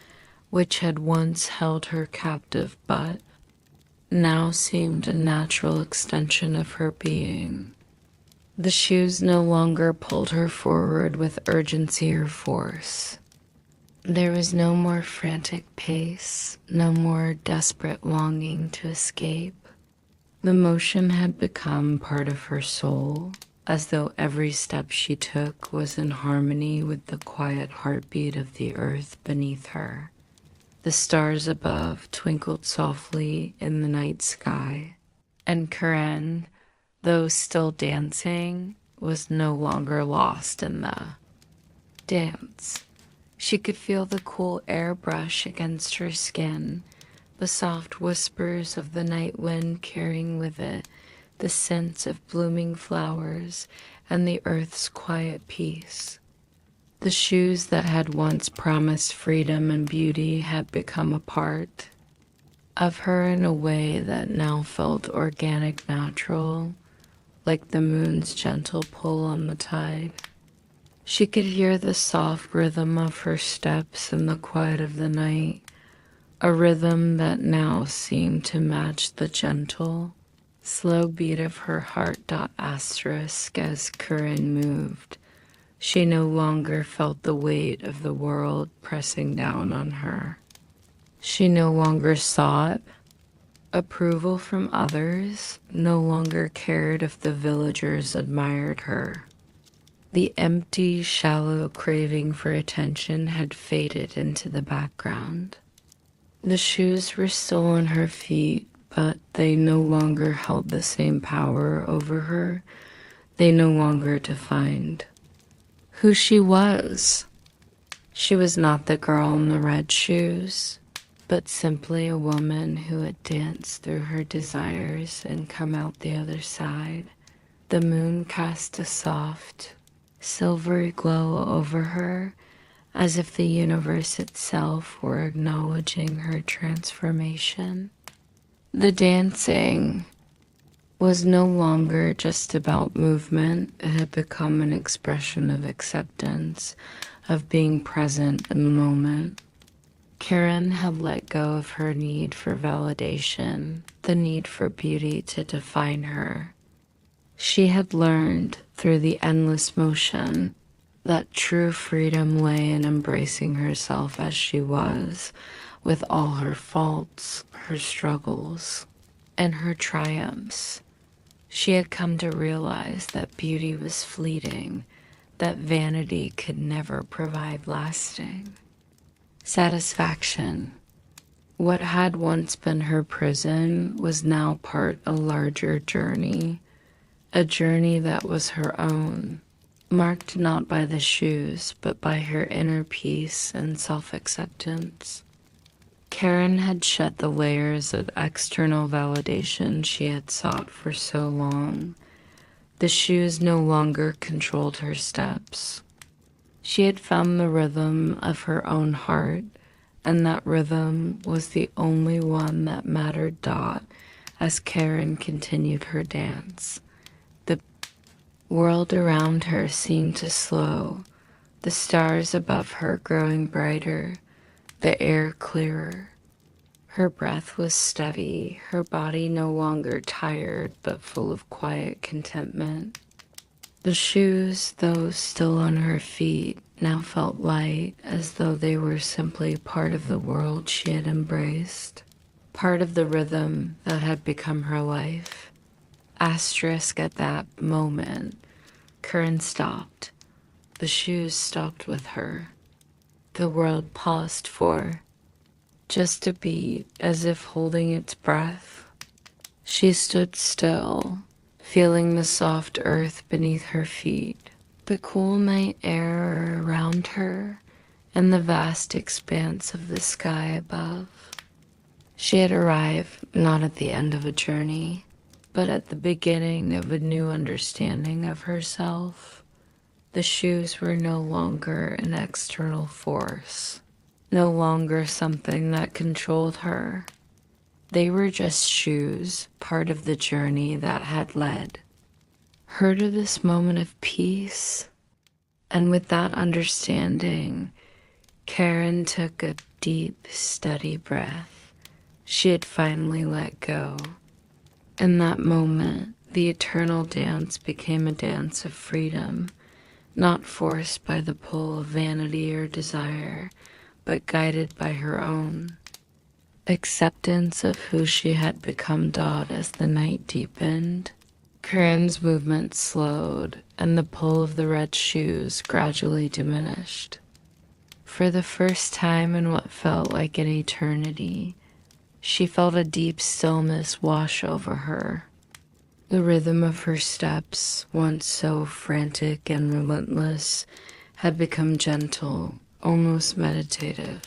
which had once held her captive but now seemed a natural extension of her being. The shoes no longer pulled her forward with urgency or force. There was no more frantic pace, no more desperate longing to escape. The motion had become part of her soul, as though every step she took was in harmony with the quiet heartbeat of the earth beneath her. The stars above twinkled softly in the night sky, and Karen, though still dancing, was no longer lost in the dance. She could feel the cool air brush against her skin, the soft whispers of the night wind carrying with it the scents of blooming flowers and the earth's quiet peace. The shoes that had once promised freedom and beauty had become a part of her in a way that now felt organic, natural, like the moon's gentle pull on the tide. She could hear the soft rhythm of her steps in the quiet of the night, a rhythm that now seemed to match the gentle, slow beat of her heart. Asterisk as Karen moved, she no longer felt the weight of the world pressing down on her. She no longer sought approval from others, no longer cared if the villagers admired her. The empty, shallow craving for attention had faded into the background. The shoes were still on her feet, but they no longer held the same power over her. They no longer defined who she was. She was not the girl in the red shoes, but simply a woman who had danced through her desires and come out the other side. The moon cast a soft, silvery glow over her, as if the universe itself were acknowledging her transformation. The dancing was no longer just about movement. It had become an expression of acceptance, of being present in the moment. Karen had let go of her need for validation, the need for beauty to define her. She had learned through the endless motion that true freedom lay in embracing herself as she was, with all her faults, her struggles, and her triumphs. She had come to realize that beauty was fleeting, that vanity could never provide lasting satisfaction. What had once been her prison was now part of a larger journey, a journey that was her own, marked not by the shoes, but by her inner peace and self-acceptance. Karen had shed the layers of external validation she had sought for so long. The shoes no longer controlled her steps. She had found the rhythm of her own heart, and that rhythm was the only one that mattered. As Karen continued her dance, the world around her seemed to slow, the stars above her growing brighter, the air clearer. Her breath was steady, her body no longer tired but full of quiet contentment. The shoes, though still on her feet, now felt light, as though they were simply part of the world she had embraced, part of the rhythm that had become her life. Asterisk at that moment, Curran stopped. The shoes stopped with her. The world paused for just a beat, as if holding its breath. She stood still, feeling the soft earth beneath her feet, the cool night air around her, and the vast expanse of the sky above. She had arrived not at the end of a journey, but at the beginning of a new understanding of herself. The shoes were no longer an external force, no longer something that controlled her. They were just shoes, part of the journey that had led her to this moment of peace. And with that understanding, Karen took a deep, steady breath. She had finally let go. In that moment, the eternal dance became a dance of freedom, not forced by the pull of vanity or desire, but guided by her own acceptance of who she had become. As the night deepened, Karen's movement slowed, and the pull of the red shoes gradually diminished. For the first time in what felt like an eternity, she felt a deep stillness wash over her. The rhythm of her steps, once so frantic and relentless, had become gentle, almost meditative.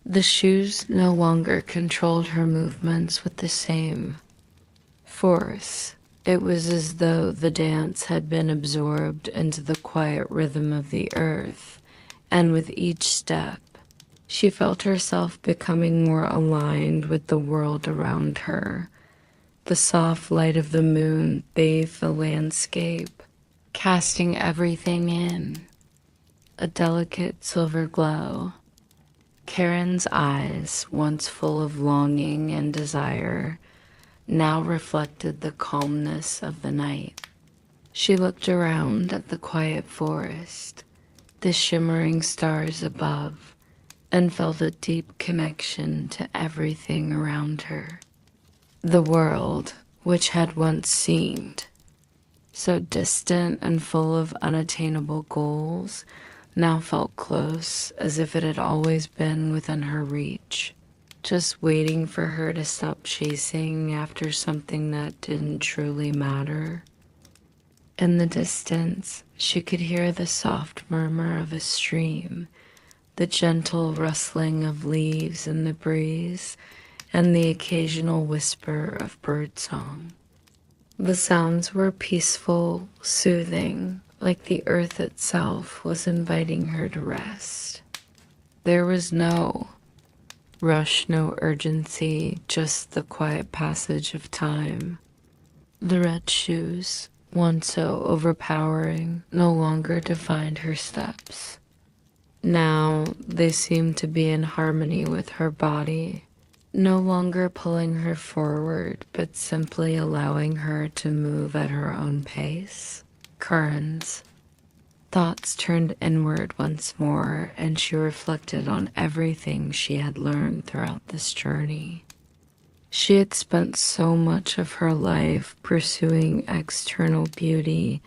The shoes no longer controlled her movements with the same force. It was as though the dance had been absorbed into the quiet rhythm of the earth, and with each step, she felt herself becoming more aligned with the world around her. The soft light of the moon bathed the landscape, casting everything in a delicate silver glow. Karen's eyes, once full of longing and desire, now reflected the calmness of the night. She looked around at the quiet forest, the shimmering stars above, and felt a deep connection to everything around her. The world, which had once seemed so distant and full of unattainable goals, now felt close, as if it had always been within her reach, just waiting for her to stop chasing after something that didn't truly matter. In the distance, she could hear the soft murmur of a stream, the gentle rustling of leaves in the breeze, and the occasional whisper of birdsong. The sounds were peaceful, soothing, like the earth itself was inviting her to rest. There was no rush, no urgency, just the quiet passage of time. The red shoes, once so overpowering, no longer defined her steps. Now they seemed to be in harmony with her body, no longer pulling her forward, but simply allowing her to move at her own pace. Karen's thoughts turned inward once more, and she reflected on everything she had learned throughout this journey. She had spent so much of her life pursuing external beauty,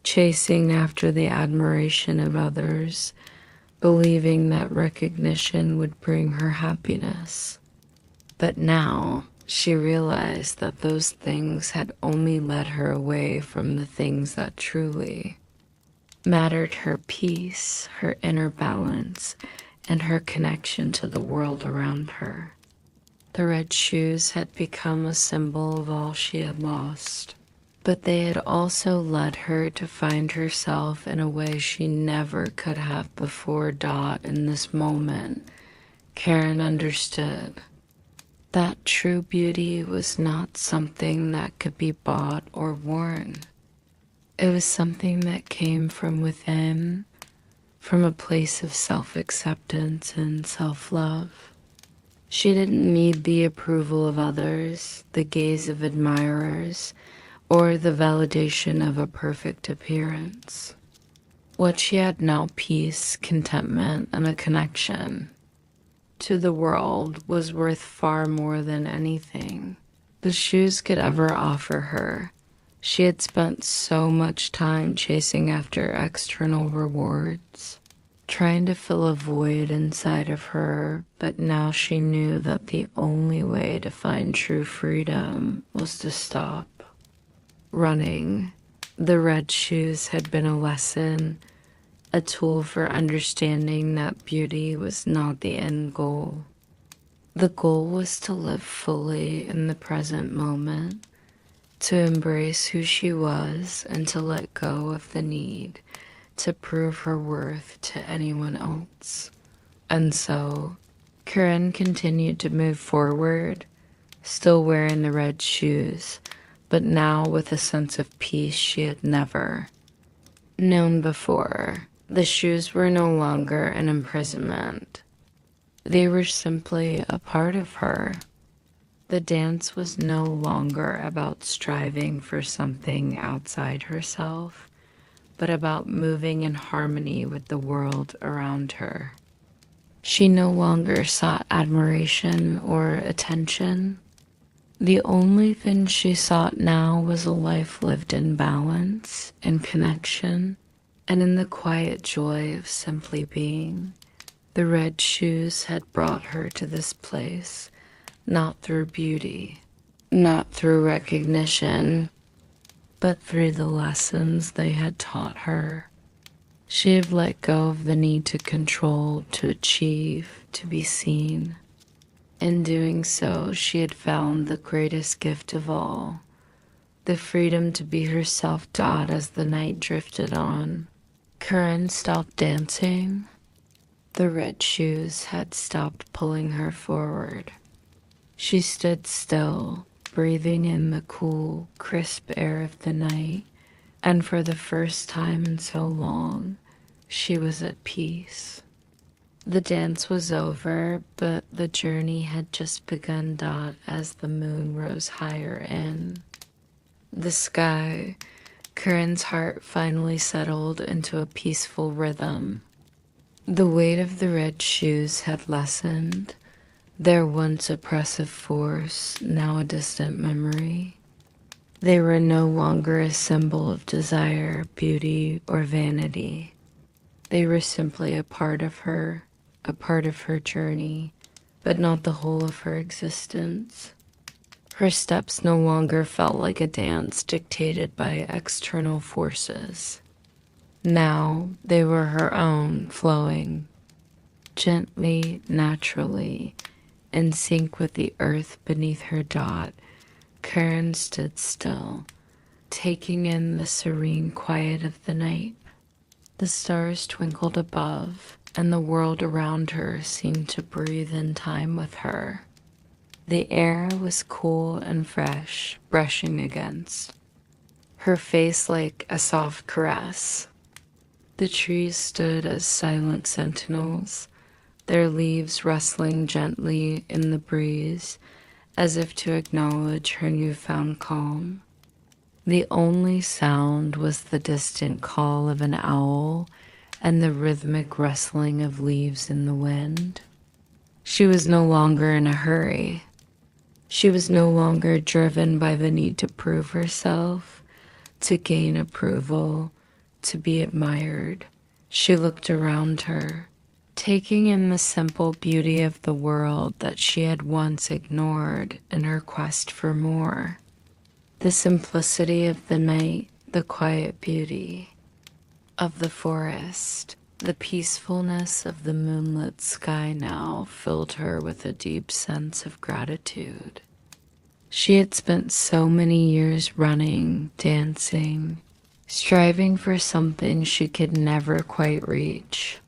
chasing after the admiration of others, believing that recognition would bring her happiness. But now she realized that those things had only led her away from the things that truly mattered: her peace, her inner balance, and her connection to the world around her. The red shoes had become a symbol of all she had lost, but they had also led her to find herself in a way she never could have before. In this moment, Karen understood that true beauty was not something that could be bought or worn. It was something that came from within, from a place of self-acceptance and self-love. She didn't need the approval of others, the gaze of admirers, or the validation of a perfect appearance. What she had now, peace, contentment, and a connection to the world, was worth far more than anything the shoes could ever offer her. She had spent so much time chasing after external rewards, trying to fill a void inside of her, but now she knew that the only way to find true freedom was to stop running. The red shoes had been a lesson, a tool for understanding that beauty was not the end goal. The goal was to live fully in the present moment, to embrace who she was and to let go of the need to prove her worth to anyone else. And so, Karen continued to move forward, still wearing the red shoes, but now with a sense of peace she had never known before. The shoes were no longer an imprisonment. They were simply a part of her. The dance was no longer about striving for something outside herself, but about moving in harmony with the world around her. She no longer sought admiration or attention. The only thing she sought now was a life lived in balance and connection, and in the quiet joy of simply being. The red shoes had brought her to this place, not through beauty, not through recognition, but through the lessons they had taught her. She had let go of the need to control, to achieve, to be seen. In doing so, she had found the greatest gift of all, the freedom to be herself. As the night drifted on, Karen stopped dancing. The red shoes had stopped pulling her forward. She stood still, breathing in the cool, crisp air of the night, and for the first time in so long, she was at peace. The dance was over, but the journey had just begun. As the moon rose higher in the sky, Karen's heart finally settled into a peaceful rhythm. The weight of the red shoes had lessened, their once oppressive force now a distant memory. They were no longer a symbol of desire, beauty, or vanity. They were simply a part of her journey, but not the whole of her existence. Her steps no longer felt like a dance dictated by external forces. Now they were her own, flowing gently, naturally, in sync with the earth beneath her. Karen stood still, taking in the serene quiet of the night. The stars twinkled above, and the world around her seemed to breathe in time with her. The air was cool and fresh, brushing against her face like a soft caress. The trees stood as silent sentinels, their leaves rustling gently in the breeze, as if to acknowledge her newfound calm. The only sound was the distant call of an owl and the rhythmic rustling of leaves in the wind. She was no longer in a hurry. She was no longer driven by the need to prove herself, to gain approval, to be admired. She looked around her, taking in the simple beauty of the world that she had once ignored in her quest for more. The simplicity of the night, the quiet beauty of the forest, The peacefulness of the moonlit sky now filled her with a deep sense of gratitude. She had spent so many years running, dancing, striving for something she could never quite reach,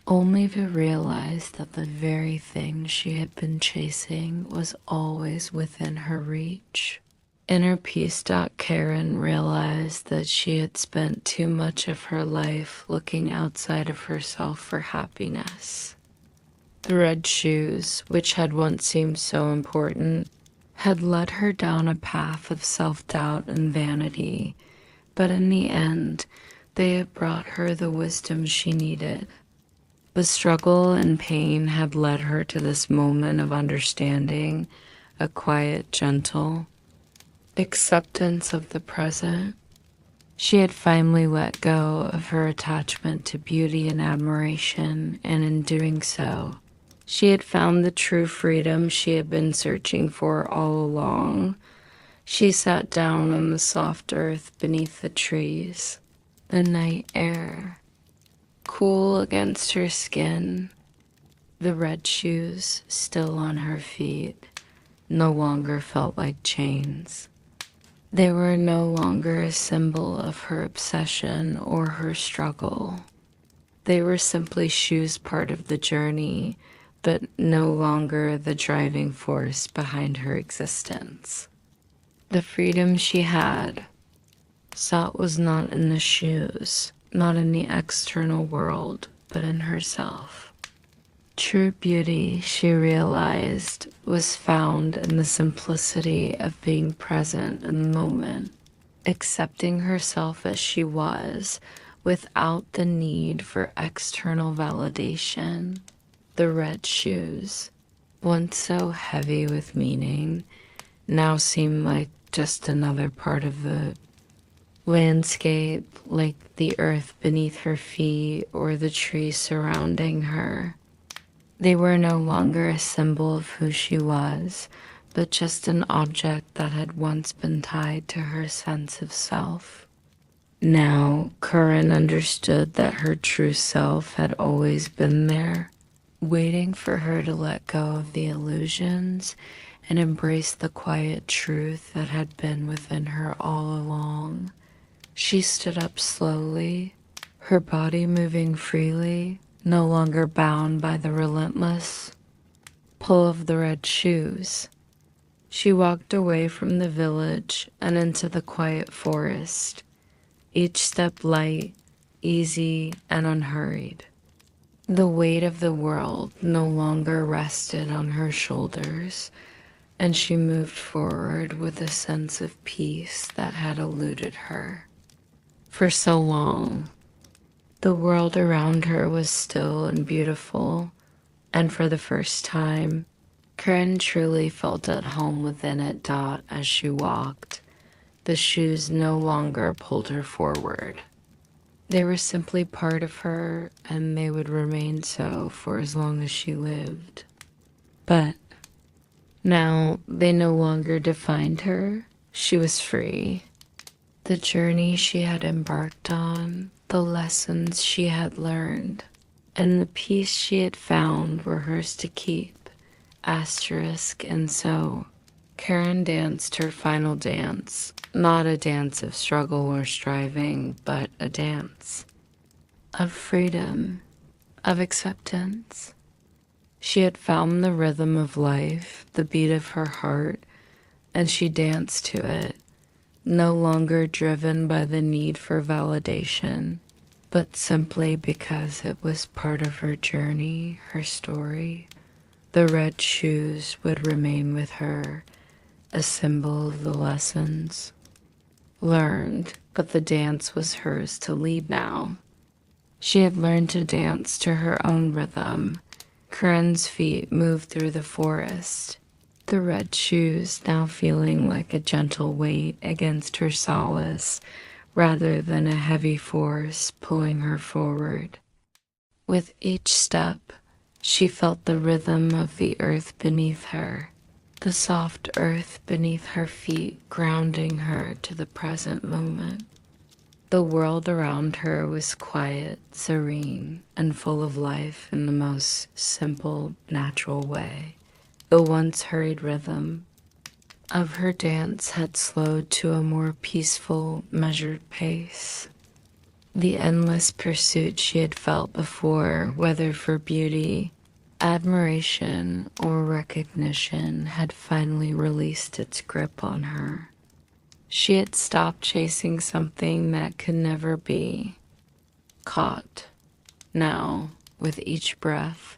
only to realize that the very thing she had been chasing was always within her reach. In her peace, Karen realized that she had spent too much of her life looking outside of herself for happiness. The red shoes, which had once seemed so important, had led her down a path of self-doubt and vanity, but in the end, they had brought her the wisdom she needed. The struggle and pain had led her to this moment of understanding, a quiet, gentle acceptance of the present. She had finally let go of her attachment to beauty and admiration, and in doing so, she had found the true freedom she had been searching for all along. She sat down on the soft earth beneath the trees, the night air cool against her skin, the red shoes still on her feet no longer felt like chains. They were no longer a symbol of her obsession or her struggle. They were simply shoes, part of the journey, but no longer the driving force behind her existence. The freedom she had sought was not in the shoes, not in the external world, but in herself. True beauty, she realized, was found in the simplicity of being present in the moment, accepting herself as she was, without the need for external validation. The red shoes, once so heavy with meaning, now seemed like just another part of the landscape, like the earth beneath her feet or the trees surrounding her. They were no longer a symbol of who she was, but just an object that had once been tied to her sense of self. Now, Curran understood that her true self had always been there, waiting for her to let go of the illusions and embrace the quiet truth that had been within her all along. She stood up slowly, her body moving freely, no longer bound by the relentless pull of the red shoes. She walked away from the village and into the quiet forest, each step light, easy, and unhurried. The weight of the world no longer rested on her shoulders, and she moved forward with a sense of peace that had eluded her. For so long, the world around her was still and beautiful, and for the first time, Karen truly felt at home within it. As she walked, the shoes no longer pulled her forward. They were simply part of her, and they would remain so for as long as she lived. But now they no longer defined her. She was free. The journey she had embarked on, the lessons she had learned, and the peace she had found were hers to keep. And so, Karen danced her final dance, not a dance of struggle or striving, but a dance of freedom, of acceptance. She had found the rhythm of life, the beat of her heart, and she danced to it, no longer driven by the need for validation, but simply because it was part of her journey, her story. The red shoes would remain with her, a symbol of the lessons learned, but the dance was hers to lead now. She had learned to dance to her own rhythm. Karen's feet moved through the forest, the red shoes now feeling like a gentle weight against her solace rather than a heavy force pulling her forward. With each step, she felt the rhythm of the earth beneath her, the soft earth beneath her feet grounding her to the present moment. The world around her was quiet, serene, and full of life in the most simple, natural way. The once hurried rhythm of her dance had slowed to a more peaceful, measured pace. The endless pursuit she had felt before, whether for beauty, admiration, or recognition, had finally released its grip on her. She had stopped chasing something that could never be caught. Now, with each breath,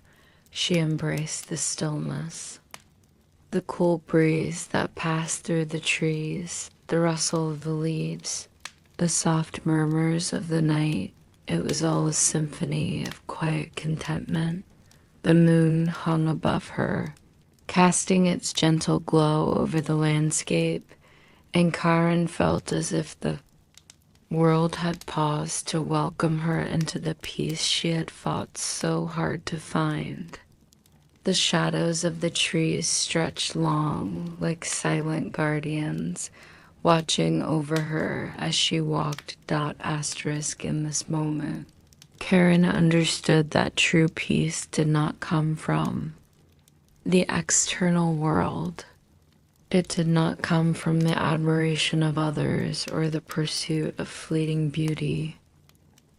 she embraced the stillness. The cool breeze that passed through the trees, the rustle of the leaves, the soft murmurs of the night, it was all a symphony of quiet contentment. The moon hung above her, casting its gentle glow over the landscape, and Karen felt as if the world had paused to welcome her into the peace she had fought so hard to find. The shadows of the trees stretched long, like silent guardians, watching over her as she walked ** in this moment. Karen understood that true peace did not come from the external world. It did not come from the admiration of others or the pursuit of fleeting beauty.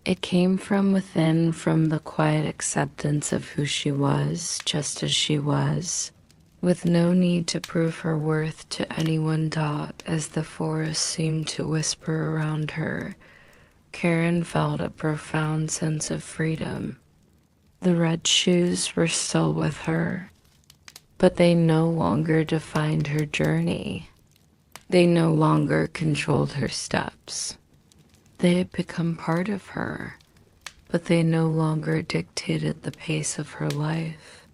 It came from within, from the quiet acceptance of who she was, just as she was, with no need to prove her worth to anyone. As the forest seemed to whisper around her, Karen felt a profound sense of freedom. The red shoes were still with her, but they no longer defined her journey. They no longer controlled her steps. They had become part of her, but they no longer dictated the pace of her life.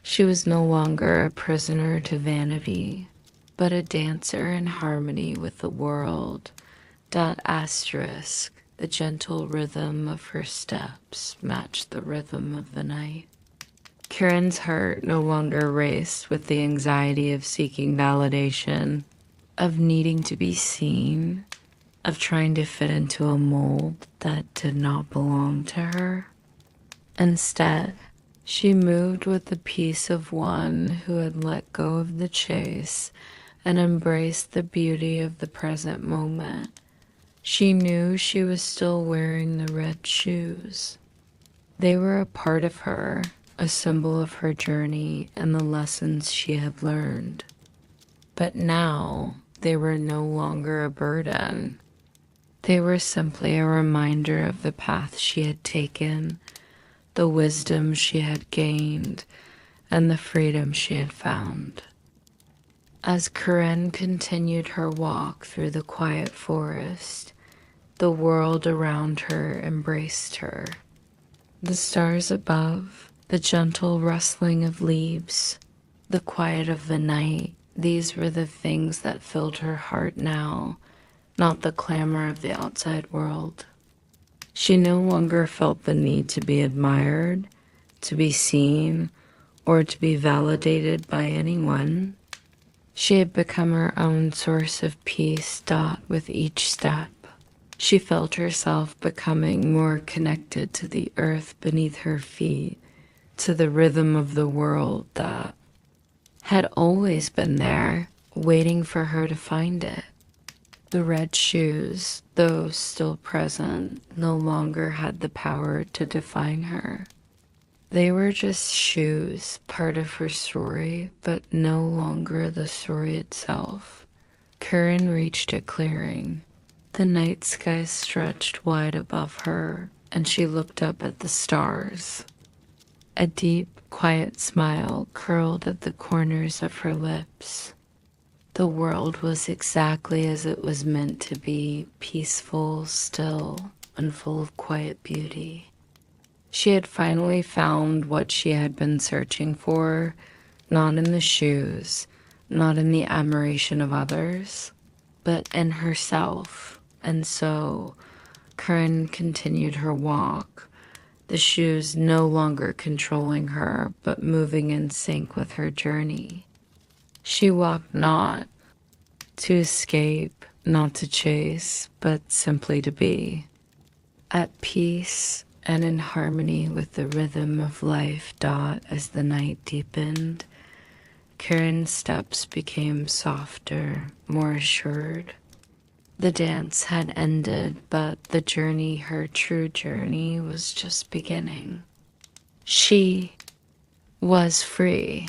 She was no longer a prisoner to vanity, but a dancer in harmony with the world. The gentle rhythm of her steps matched the rhythm of the night. Karen's heart no longer raced with the anxiety of seeking validation, of needing to be seen, of trying to fit into a mold that did not belong to her. Instead, she moved with the peace of one who had let go of the chase and embraced the beauty of the present moment. She knew she was still wearing the red shoes. They were a part of her, a symbol of her journey and the lessons she had learned. But now, they were no longer a burden. They were simply a reminder of the path she had taken, the wisdom she had gained, and the freedom she had found. As Karen continued her walk through the quiet forest, the world around her embraced her. The stars above, the gentle rustling of leaves, the quiet of the night, these were the things that filled her heart now, not the clamor of the outside world. She no longer felt the need to be admired, to be seen, or to be validated by anyone. She had become her own source of peace. With each step, she felt herself becoming more connected to the earth beneath her feet, to the rhythm of the world that had always been there, waiting for her to find it. The red shoes, though still present, no longer had the power to define her. They were just shoes, part of her story, but no longer the story itself. Karen reached a clearing. The night sky stretched wide above her, and she looked up at the stars. A deep, quiet smile curled at the corners of her lips. The world was exactly as it was meant to be, peaceful, still, and full of quiet beauty. She had finally found what she had been searching for, not in the shoes, not in the admiration of others, but in herself. And so, Karen continued her walk, the shoes no longer controlling her, but moving in sync with her journey. She walked not to escape, not to chase, but simply to be. At peace and in harmony with the rhythm of life. As the night deepened, Karen's steps became softer, more assured. The dance had ended, but the journey, her true journey, was just beginning. She was free,